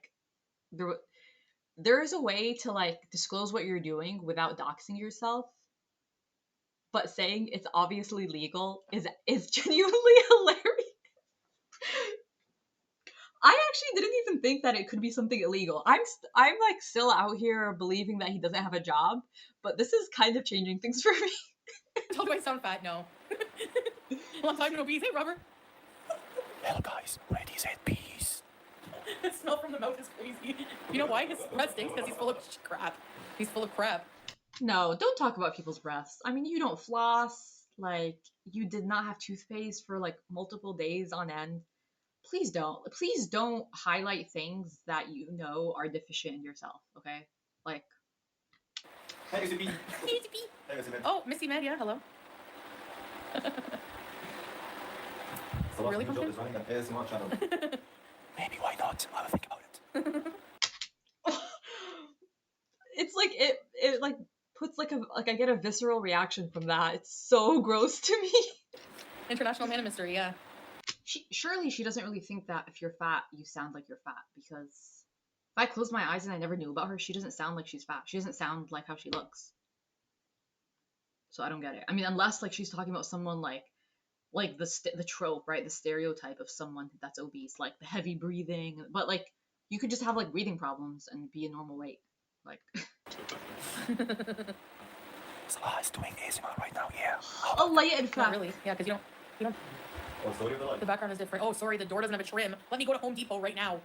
A: there is a way to like disclose what you're doing without doxing yourself, but saying it's obviously legal is genuinely hilarious. I actually didn't even think that it could be something illegal. I'm like still out here believing that he doesn't have a job, but this is kind of changing things for me.
B: how do I sound fat? No. Long time no bees. Hey, Robert.
C: Hello guys, ready set peace.
B: The smell from the mouth is crazy. You know why? His breath stinks because he's full of crap. He's full of crap.
A: No, don't talk about people's breaths. I mean, you don't floss. Like, you did not have toothpaste for like multiple days on end. Please don't. Please don't highlight things that you know are deficient in yourself, okay? Like,
C: Hey, UCP.
B: Hey, UCP.
C: Hey, UCP.
B: Oh, Missy Med, yeah, hello.
C: Salah,
B: Really,
C: your job
B: Pumpkin?
C: is running an ASMR channel. Maybe why not? I will think about it.
A: it's like it like puts like I get a visceral reaction from that. It's so gross to me.
B: International Man of Mystery, yeah.
A: Surely she doesn't really think that if you're fat, you sound like you're fat, because if I close my eyes and I never knew about her, she doesn't sound like she's fat. She doesn't sound like how she looks. So I don't get it. I mean, unless like she's talking about someone like the trope, right? The stereotype of someone that's obese, like the heavy breathing. But like you could just have like breathing problems and be a normal weight. Like
C: Salah is doing ASMR right now, yeah.
A: a light and
B: Not
A: fat.
B: really. Yeah, because you don't.
C: Oh, story of the life.
B: The background is different. Oh, sorry, the door doesn't have a trim. Let me go to Home Depot right now.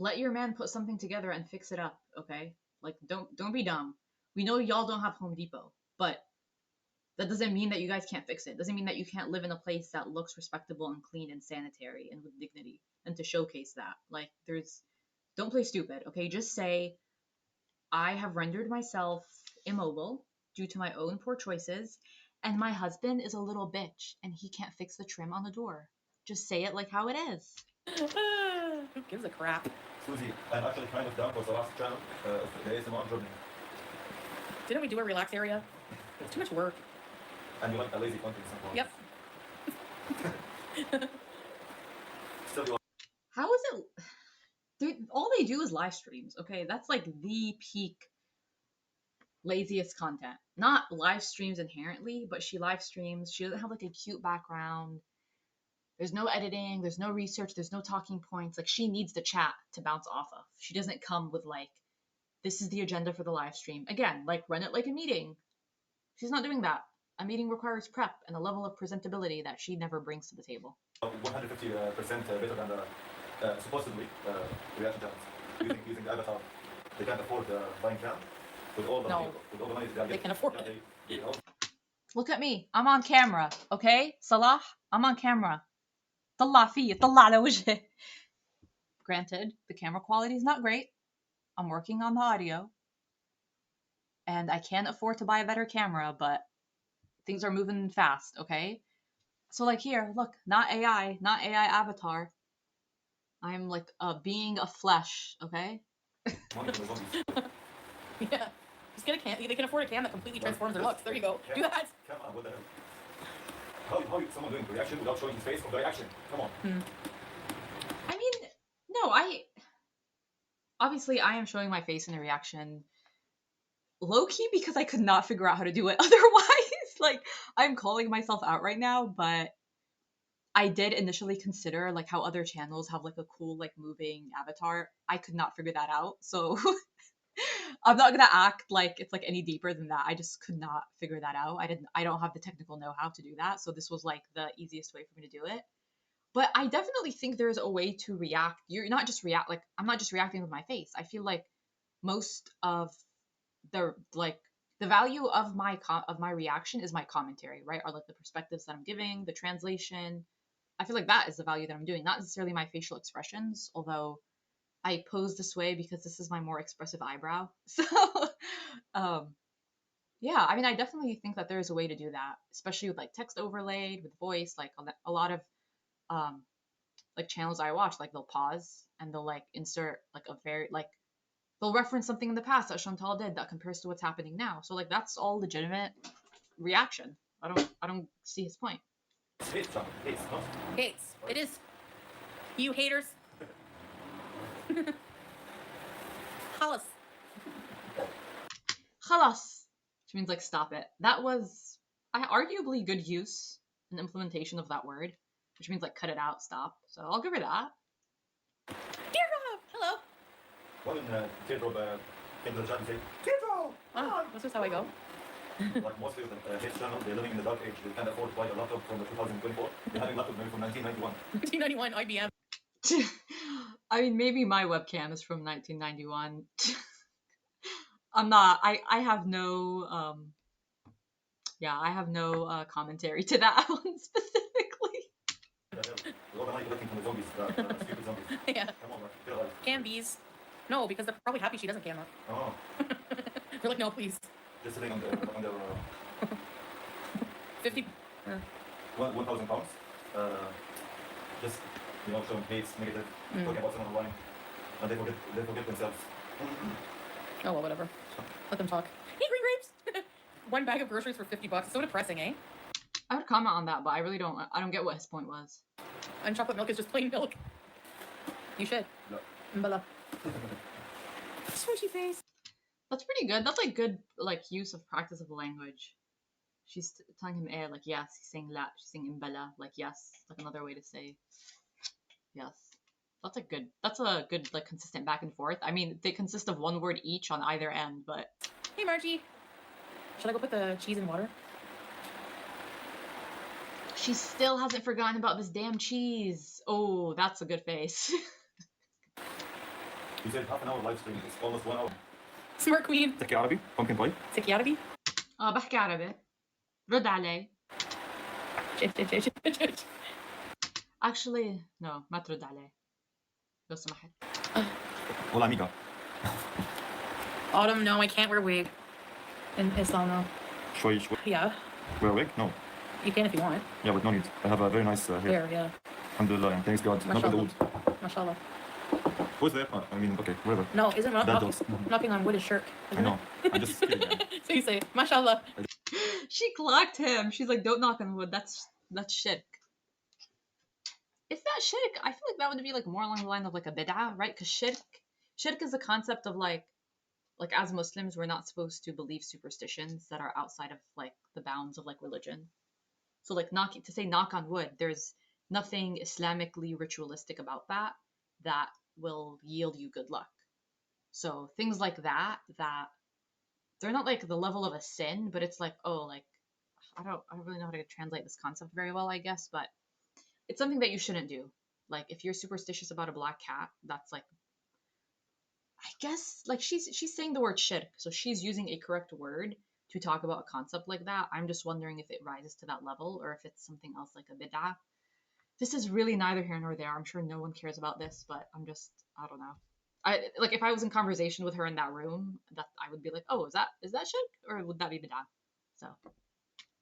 A: Let your man put something together and fix it up, okay? Like don't be dumb. We know y'all don't have Home Depot, but that doesn't mean that you guys can't fix it. Doesn't mean that you can't live in a place that looks respectable and clean and sanitary and with dignity, and to showcase that. Like, don't play stupid, okay? Just say, I have rendered myself immobile due to my own poor choices, and my husband is a little bitch and he can't fix the trim on the door. Just say it like how it is.
B: Who gives a crap?
C: Susie, I'm actually kind of down for the last channel of the ASMR journey.
B: Didn't we do a relax area? It's too much work.
C: And you like a lazy content sometimes.
B: Yep.
C: Still, you
A: How is it? Dude, all they do is live streams, okay? That's like the peak laziest content. Not live streams inherently, but she live streams. She doesn't have like a cute background. There's no editing, there's no research, there's no talking points. Like she needs the chat to bounce off of. She doesn't come with like, this is the agenda for the live stream. Again, like run it like a meeting. She's not doing that. A meeting requires prep and a level of presentability that she never brings to the table.
C: 150% better than the supposedly reaction channels. Using Avatar, they can't afford buying cam with all the money, with all the money
B: They can afford it.
C: you know,
A: Look at me. I'm on camera, okay? Salah, I'm on camera. طلع فيه طلع على وجهه. Granted, the camera quality is not great. I'm working on the audio. And I can't afford to buy a better camera, but things are moving fast, okay? So like here, look, not AI avatar. I'm like a being of flesh, okay?
C: money from the zombies.
B: Yeah. Just get a cam. They can afford a cam that completely transforms their looks. There you go. Do that.
C: Come on, what the hell? How is someone doing reaction without showing his face of the reaction? Come on.
A: I mean, no, obviously I am showing my face in the reaction low-key because I could not figure out how to do it otherwise. Like, I'm calling myself out right now, but I did initially consider like how other channels have like a cool like moving avatar. I could not figure that out. So I'm not gonna act like it's like any deeper than that. I just could not figure that out. I don't have the technical know-how to do that. So this was like the easiest way for me to do it. But I definitely think there's a way to react. You're not just react like I'm not just reacting with my face. I feel like most of the value of my reaction is my commentary, right? Or like the perspectives that I'm giving, the translation. I feel like that is the value that I'm doing, not necessarily my facial expressions, although I pose this way because this is my more expressive eyebrow. So, yeah, I mean, I definitely think that there is a way to do that, especially with like text overlaid with voice. Like a lot of like channels I watch, like they'll pause and they'll like insert like a very like they'll reference something in the past that Chantal did that compares to what's happening now. So like that's all legitimate reaction. I don't see his point.
C: Hates, no?
B: Hates. It is. You haters. Halas.
A: Khalas, which means like stop it. That was arguably good use and implementation of that word, which means like cut it out, stop. So I'll give her that.
B: Dear God. Hello.
C: What in Teardrop came to the chat and said, Teardrop!
B: Oh, this is how I go.
C: Like mostly with the hate channel, they're living in the dark age. They can't afford to buy a laptop from the 2024. They're having a laptop maybe from 1991.
B: 1991 IBM.
A: I mean, maybe my webcam is from 1991. I'm not. I have no. I have no commentary to that one specifically.
C: All the night looking for the zombies, stupid zombies.
B: Yeah.
C: Come on, man. Get alive.
B: Cam bees. No, because they're probably happy she doesn't cam up.
C: Oh,
B: They're like, no, please.
C: just sitting on the
B: 50.
C: 1,000 pounds. Just, showing hates, negative, talking about someone online. And they forget themselves.
B: Oh, well, whatever. Let them talk. Hey, green grapes! One bag of groceries for $50. It's so depressing, eh?
A: I would comment on that, but I really don't. I don't get what his point was.
B: And chocolate milk is just plain milk. You should.
C: No.
B: Mbala. Swishy face.
A: That's pretty good. That's like good like use of practice of the language. She's telling him eh like yes. He's saying la. She's saying imbala like yes. Like another way to say yes. That's a good like consistent back and forth. I mean, they consist of one word each on either end, but.
B: Hey, Margie. Should I go put the cheese in water?
A: She still hasn't forgotten about this damn cheese. Oh, that's a good face.
C: You said half an hour live stream. It's almost 1 hour.
B: Smart queen.
C: تحكي عربي؟ pumpkin pie.
B: تحكي عربي؟
A: بحكي عربي. رد علي. Actually, no, ما ترد علي. لو سمحت.
C: Hola amiga.
B: Autumn, no, I can't wear wig. in Islam now.
C: Shway.
B: Yeah,
C: Wear a wig? No.
B: you can if you want.
C: Yeah, but no need. I have a very nice hair.
B: Hair, yeah.
C: Alhamdulillah, and thanks God. Knock on the wood.
B: Mashallah.
C: Who's there? I mean, okay, whatever.
B: No, isn't
C: That does.
B: knocking on wood is shirk?
C: I know. I'm just kidding. Man.
B: So you say, mashallah.
A: She clocked him. She's like, don't knock on wood. That's shirk. Is that shirk? I feel like that would be like more along the line of like a bid'ah, right? Because shirk is the concept of like as Muslims, we're not supposed to believe superstitions that are outside of like the bounds of like religion. So like to say knock on wood, there's nothing Islamically ritualistic about that will yield you good luck. So things like that they're not like the level of a sin, but it's like, oh, like I don't really know how to translate this concept very well, I guess, but it's something that you shouldn't do. Like if you're superstitious about a black cat, that's like, I guess like she's saying the word shirk, so she's using a correct word to talk about a concept like that. I'm just wondering if it rises to that level or if it's something else like a bid'ah. This is really neither here nor there. I'm sure no one cares about this, but I don't know. Like if I was in conversation with her in that room, that I would be like, oh, is that shirk or would that be bid'ah? So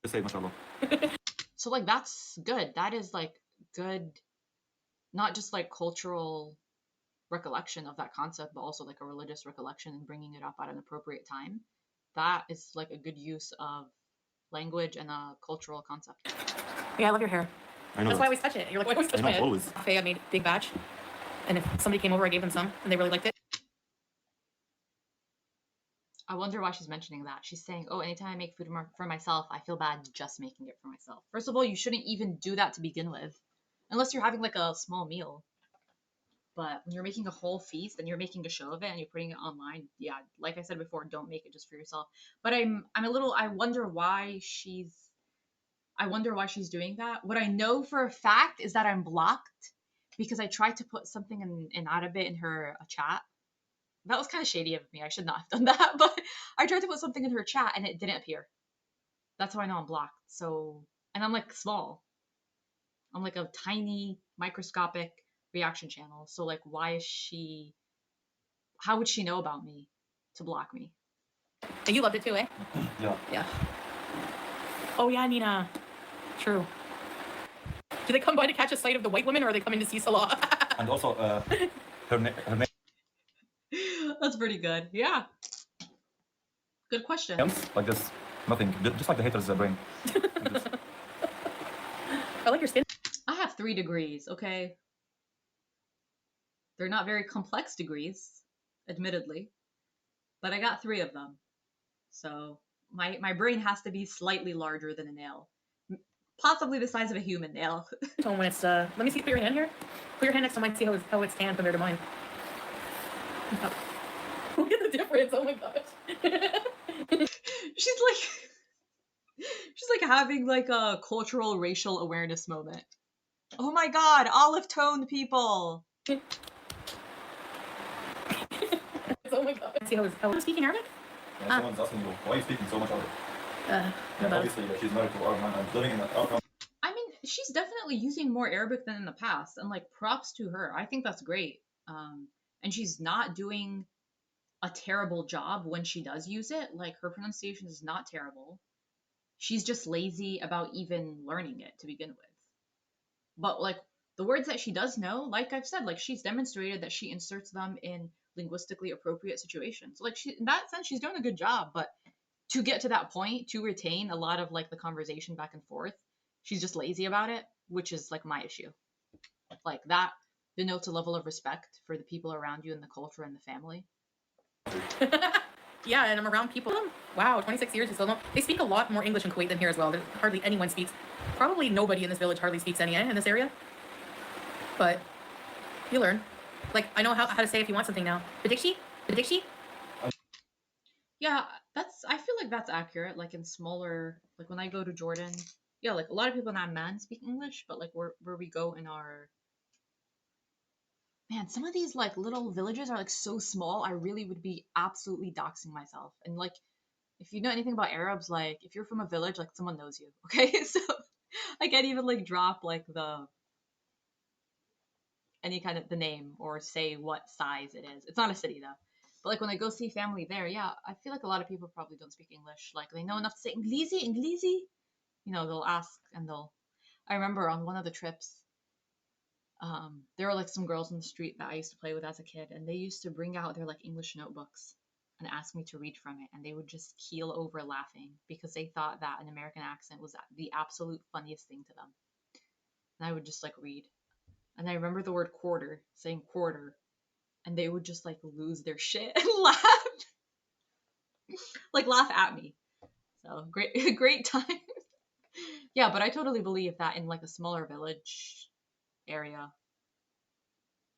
C: Just say mashallah.
A: so like that's good. That is like good, not just like cultural recollection of that concept, but also like a religious recollection and bringing it up at an appropriate time. That is like a good use of language and a cultural concept.
B: Yeah, I love your hair.
C: I know.
B: That's why I always touch it. You're like, why always touch my head?
C: Always.
B: Okay, I made big batch, and if somebody came over, I gave them some, and they really liked it.
A: I wonder why she's mentioning that. She's saying, oh, anytime I make food for myself, I feel bad just making it for myself. First of all, you shouldn't even do that to begin with, unless you're having like a small meal. But when you're making a whole feast and you're making a show of it and you're putting it online, yeah, like I said before, don't make it just for yourself. But I wonder why she's doing that. What I know for a fact is that I'm blocked because I tried to put something in Arabic in her chat. That was kind of shady of me. I should not have done that, but I tried to put something in her chat and it didn't appear. That's how I know I'm blocked. So, and I'm like small. I'm like a tiny microscopic reaction channel. So like how would she know about me to block me?
B: And you loved it too, eh?
C: Yeah.
B: Yeah. Oh yeah, Nina. True. Do they come by to catch a sight of the white women, or are they coming to see Salah?
C: And also, her name.
A: That's pretty good. Yeah. Good question.
C: Like this, nothing. Just like the haters' brain. Like
B: I like your skin.
A: I have 3 degrees, okay? They're not very complex degrees, admittedly, but I got 3 of them. So my brain has to be slightly larger than a nail. Possibly the size of a human nail.
B: When it's let me see. Put your hand here. Put your hand next to mine. See how it's tan compared to mine. Look at the difference. Oh my gosh.
A: she's like having like a cultural racial awareness moment. Oh my god, olive toned people.
B: Oh my god. See how I'm speaking Arabic?
C: Yeah, someone's asking you, why are you speaking so much Arabic?
B: No
C: obviously, she's married to our man and living in our.
A: I mean, she's definitely using more Arabic than in the past, and like props to her. I think that's great. And she's not doing a terrible job when she does use it. Like her pronunciation is not terrible. She's just lazy about even learning it to begin with. But like the words that she does know, like I've said, like she's demonstrated that she inserts them in linguistically appropriate situations. So like in that sense, she's doing a good job. But to get to that point, to retain a lot of like the conversation back and forth, she's just lazy about it, which is like my issue. Like that denotes a level of respect for the people around you and the culture and the family.
B: Yeah, and I'm around people. Wow, 26 years, you still know. They speak a lot more English in Kuwait than here as well. Hardly anyone speaks. Probably nobody in this village hardly speaks any in this area. But you learn. Like, I know how to say if you want something now. Badikshi? Badikshi?
A: Yeah, I feel like that's accurate. Like in smaller, like when I go to Jordan, yeah, like a lot of people in Amman speak English, but like where we go in our, man, some of these like little villages are like so small, I really would be absolutely doxing myself. And like, if you know anything about Arabs, like if you're from a village, like someone knows you, okay? So I can't even like drop like any kind of the name or say what size it is. It's not a city though. But like when I go see family there, yeah, I feel like a lot of people probably don't speak English. Like they know enough to say Inglesi, Inglesi. You know, they'll ask and they'll. I remember on one of the trips, there were like some girls in the street that I used to play with as a kid, and they used to bring out their like English notebooks and ask me to read from it, and they would just keel over laughing because they thought that an American accent was the absolute funniest thing to them. And I would just like read, and I remember the word quarter, saying quarter, and they would just like lose their shit and laugh, like laugh at me. So great, great time. Yeah, but I totally believe that in like a smaller village area,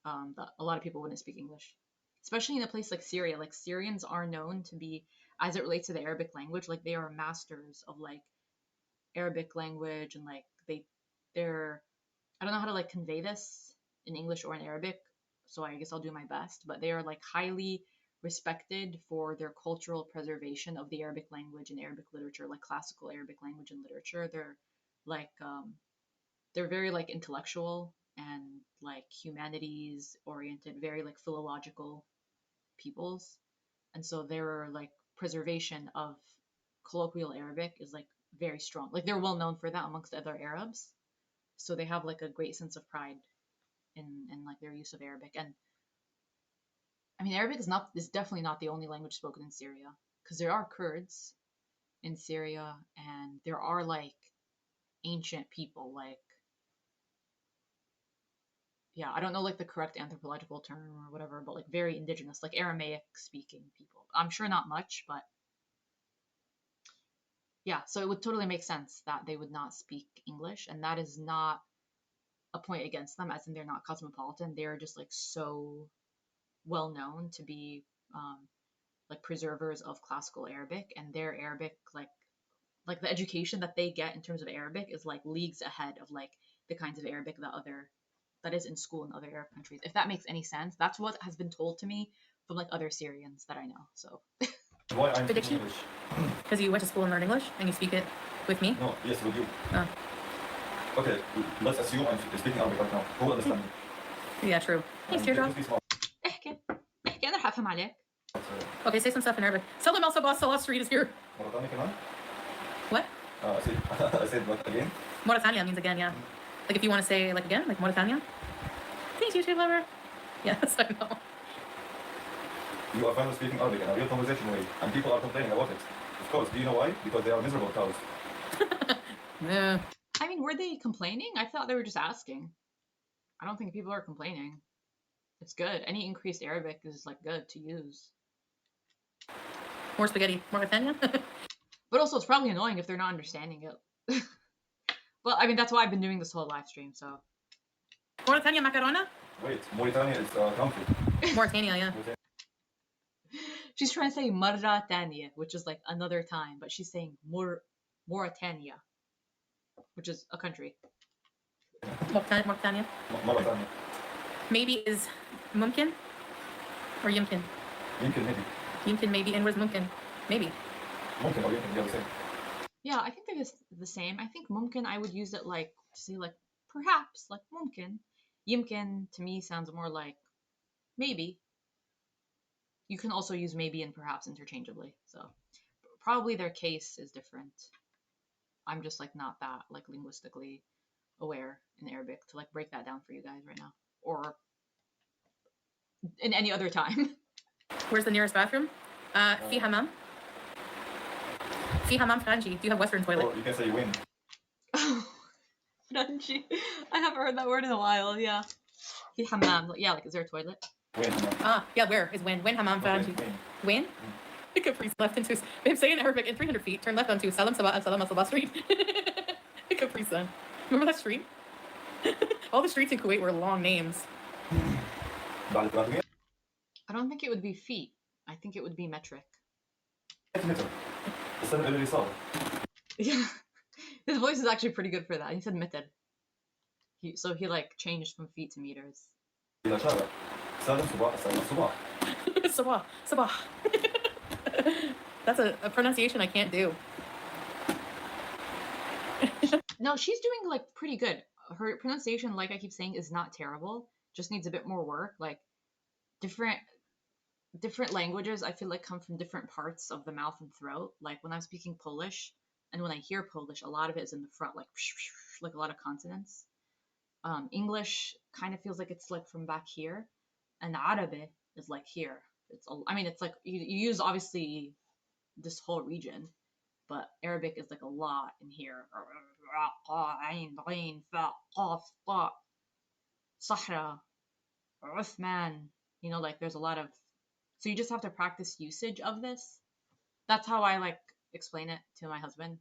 A: that a lot of people wouldn't speak English, especially in a place like Syria. Like Syrians are known to be, as it relates to the Arabic language, like they are masters of like Arabic language, and like they're I don't know how to like convey this in English or in Arabic, so I guess I'll do my best. But they are like highly respected for their cultural preservation of the Arabic language and Arabic literature, like classical Arabic language and literature. Like they're very like intellectual and like humanities oriented, very like philological peoples. And so their like preservation of colloquial Arabic is like very strong. Like they're well known for that amongst other Arabs. So they have like a great sense of pride in like their use of Arabic. And I mean Arabic is definitely not the only language spoken in Syria, because there are Kurds in Syria, and there are like ancient people like, yeah, I don't know like the correct anthropological term or whatever, but like very indigenous, like Aramaic speaking people. I'm sure not much, but yeah, so it would totally make sense that they would not speak English, and that is not a point against them, as in they're not cosmopolitan. They're just like so well known to be like preservers of classical Arabic, and their Arabic like the education that they get in terms of Arabic is like leagues ahead of like the kinds of Arabic that is in school in other Arab countries. If that makes any sense, that's what has been told to me from like other Syrians that I know. So
C: Why I'm speaking
B: Prediction?
C: English?
B: Because you went to school and learned English and you speak it with me.
C: No, yes, with you.
B: Oh.
C: Okay, let's assume I'm speaking Arabic right now. Who will understand me?
B: Yeah, true. Thanks, Teardrop.
C: Just be smart.
A: احكي انا رح افهم عليك.
B: Okay, say some stuff in Arabic. Salam al Sabah Salah Street is here.
C: مرة ثانية كمان?
B: What?
C: I said what again?
B: Mauritania means again, yeah. Like if you want to say like again, like Mauritania. Thanks, YouTube lover. Yes, I know.
C: You are finally speaking Arabic in a real conversation way, and people are complaining about it. Of course, do you know why? Because they are miserable cows.
B: Yeah.
A: I mean, were they complaining? I thought they were just asking. I don't think people are complaining. It's good. Any increased Arabic is like good to use.
B: More spaghetti. Mauritania?
A: But also, it's probably annoying if they're not understanding it. Well, I mean, that's why I've been doing this whole live stream, so.
B: Mauritania macarona?
C: Wait, Mauritania is a country.
B: Mauritania, yeah.
A: She's trying to say Marra Tania, which is like another time, but she's saying Mauritania, which is a country.
B: Mauritania.
C: Mauritania.
B: Maybe is mumkin? Or yumkin?
C: يمكن maybe.
B: Yumkin maybe. And where's mumkin? Maybe.
C: ممكن أو يمكن, yeah, the same.
A: Yeah, I think they're just the same. I think mumkin, I would use it like to say like perhaps, like mumkin. Yimkin to me sounds more like maybe. You can also use maybe and perhaps interchangeably. So probably their case is different. I'm just like not that like linguistically aware in Arabic to like break that down for you guys right now, or in any other time.
B: Where's the nearest bathroom? في حمام. في حمام فرنجي. Do you have Western toilet?
C: Or you can say win.
A: Franchi. I haven't heard that word in a while. Yeah. في حمام. Yeah, like is there a toilet?
C: Win.
B: Yeah, where is win? Win حمام فرنجي. Win? Caprice left into. Babe, say in Arabic in 300 feet. Turn left onto Salam Sabah and Salam Sabah Street. Caprice then. Remember that street? All the streets in Kuwait were long names.
C: بعد الثلاثمية.
A: I don't think it would be feet. I think it would be metric.
C: متر. السنة اللي صار.
A: Yeah. His voice is actually pretty good for that. He said meter. So he like changed from feet to meters.
C: إلى شارع. سالم صباح سالم صباح.
B: Sabah. Sabah. That's a pronunciation I can't do.
A: No, she's doing like pretty good. Her pronunciation, like I keep saying, is not terrible. Just needs a bit more work. Like different different languages, I feel like, come from different parts of the mouth and throat. Like when I'm speaking Polish, and when I hear Polish, a lot of it is in the front, like a lot of consonants. English kind of feels like it's like from back here, and Arabic is like here. I mean, it's like you use obviously this whole region, but Arabic is like a lot in here. Sahra, Uthman. You know, like there's a lot of. So you just have to practice usage of this. That's how I like explain it to my husband.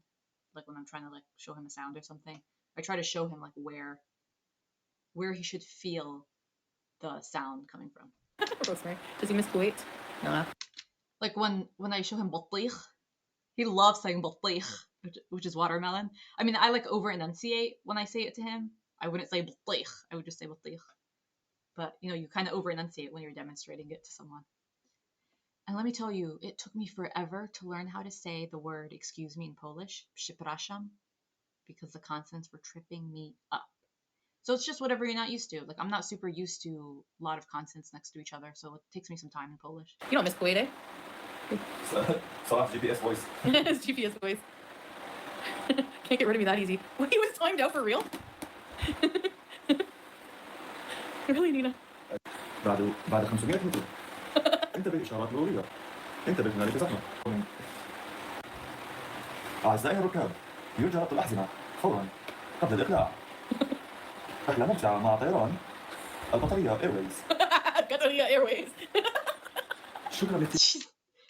A: Like when I'm trying to like show him a sound or something, I try to show him like where he should feel the sound coming from.
B: Does he miss Kuwait? No.
A: Like when I show him botih, he loves saying botih, which is watermelon. I mean, I like over enunciate when I say it to him. I wouldn't say botih. I would just say botih. But you know, you kind of over enunciate when you're demonstrating it to someone. And let me tell you, it took me forever to learn how to say the word excuse me in Polish, przepraszam, because the consonants were tripping me up. So it's just whatever you're not used to. Like I'm not super used to a lot of consonants next to each other, so it takes me some time in Polish.
B: You don't miss Kuwait, eh?
C: Salah's GPS voice.
B: His GPS voice. Can't get rid of me that easy. Wait, he was timed out for real? Really, Nina?
C: بعد 500 متر انتبه إشارات مرورية انتبه هنالك زحمة. أعزائي الركاب يرجى ربط الأحزمة فورا قبل الإقلاع. رحلة ممتعة مع طيران القطرية ايرويز.
B: Qatar Airways.
C: شكرا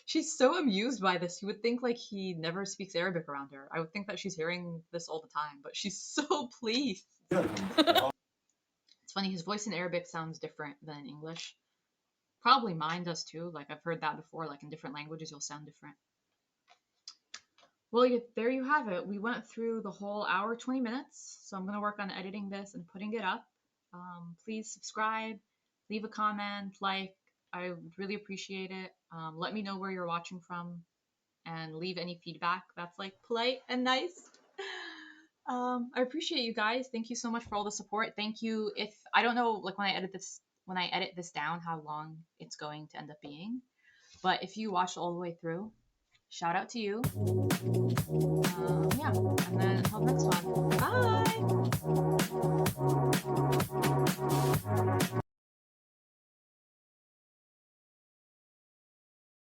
A: She's so amused by this. You would think like he never speaks Arabic around her. I would think that she's hearing this all the time, but she's so pleased. It's funny, his voice in Arabic sounds different than in English. Probably mine does too. Like I've heard that before, like in different languages you'll sound different. Well, there you have it. We went through the whole hour, 20 minutes. So I'm going to work on editing this and putting it up. Please subscribe, leave a comment, like. I would really appreciate it. Let me know where you're watching from and leave any feedback that's like polite and nice. I appreciate you guys. Thank you so much for all the support. Thank you. If I don't know, like when I edit this down, how long it's going to end up being, but if you watched all the way through, shout out to you.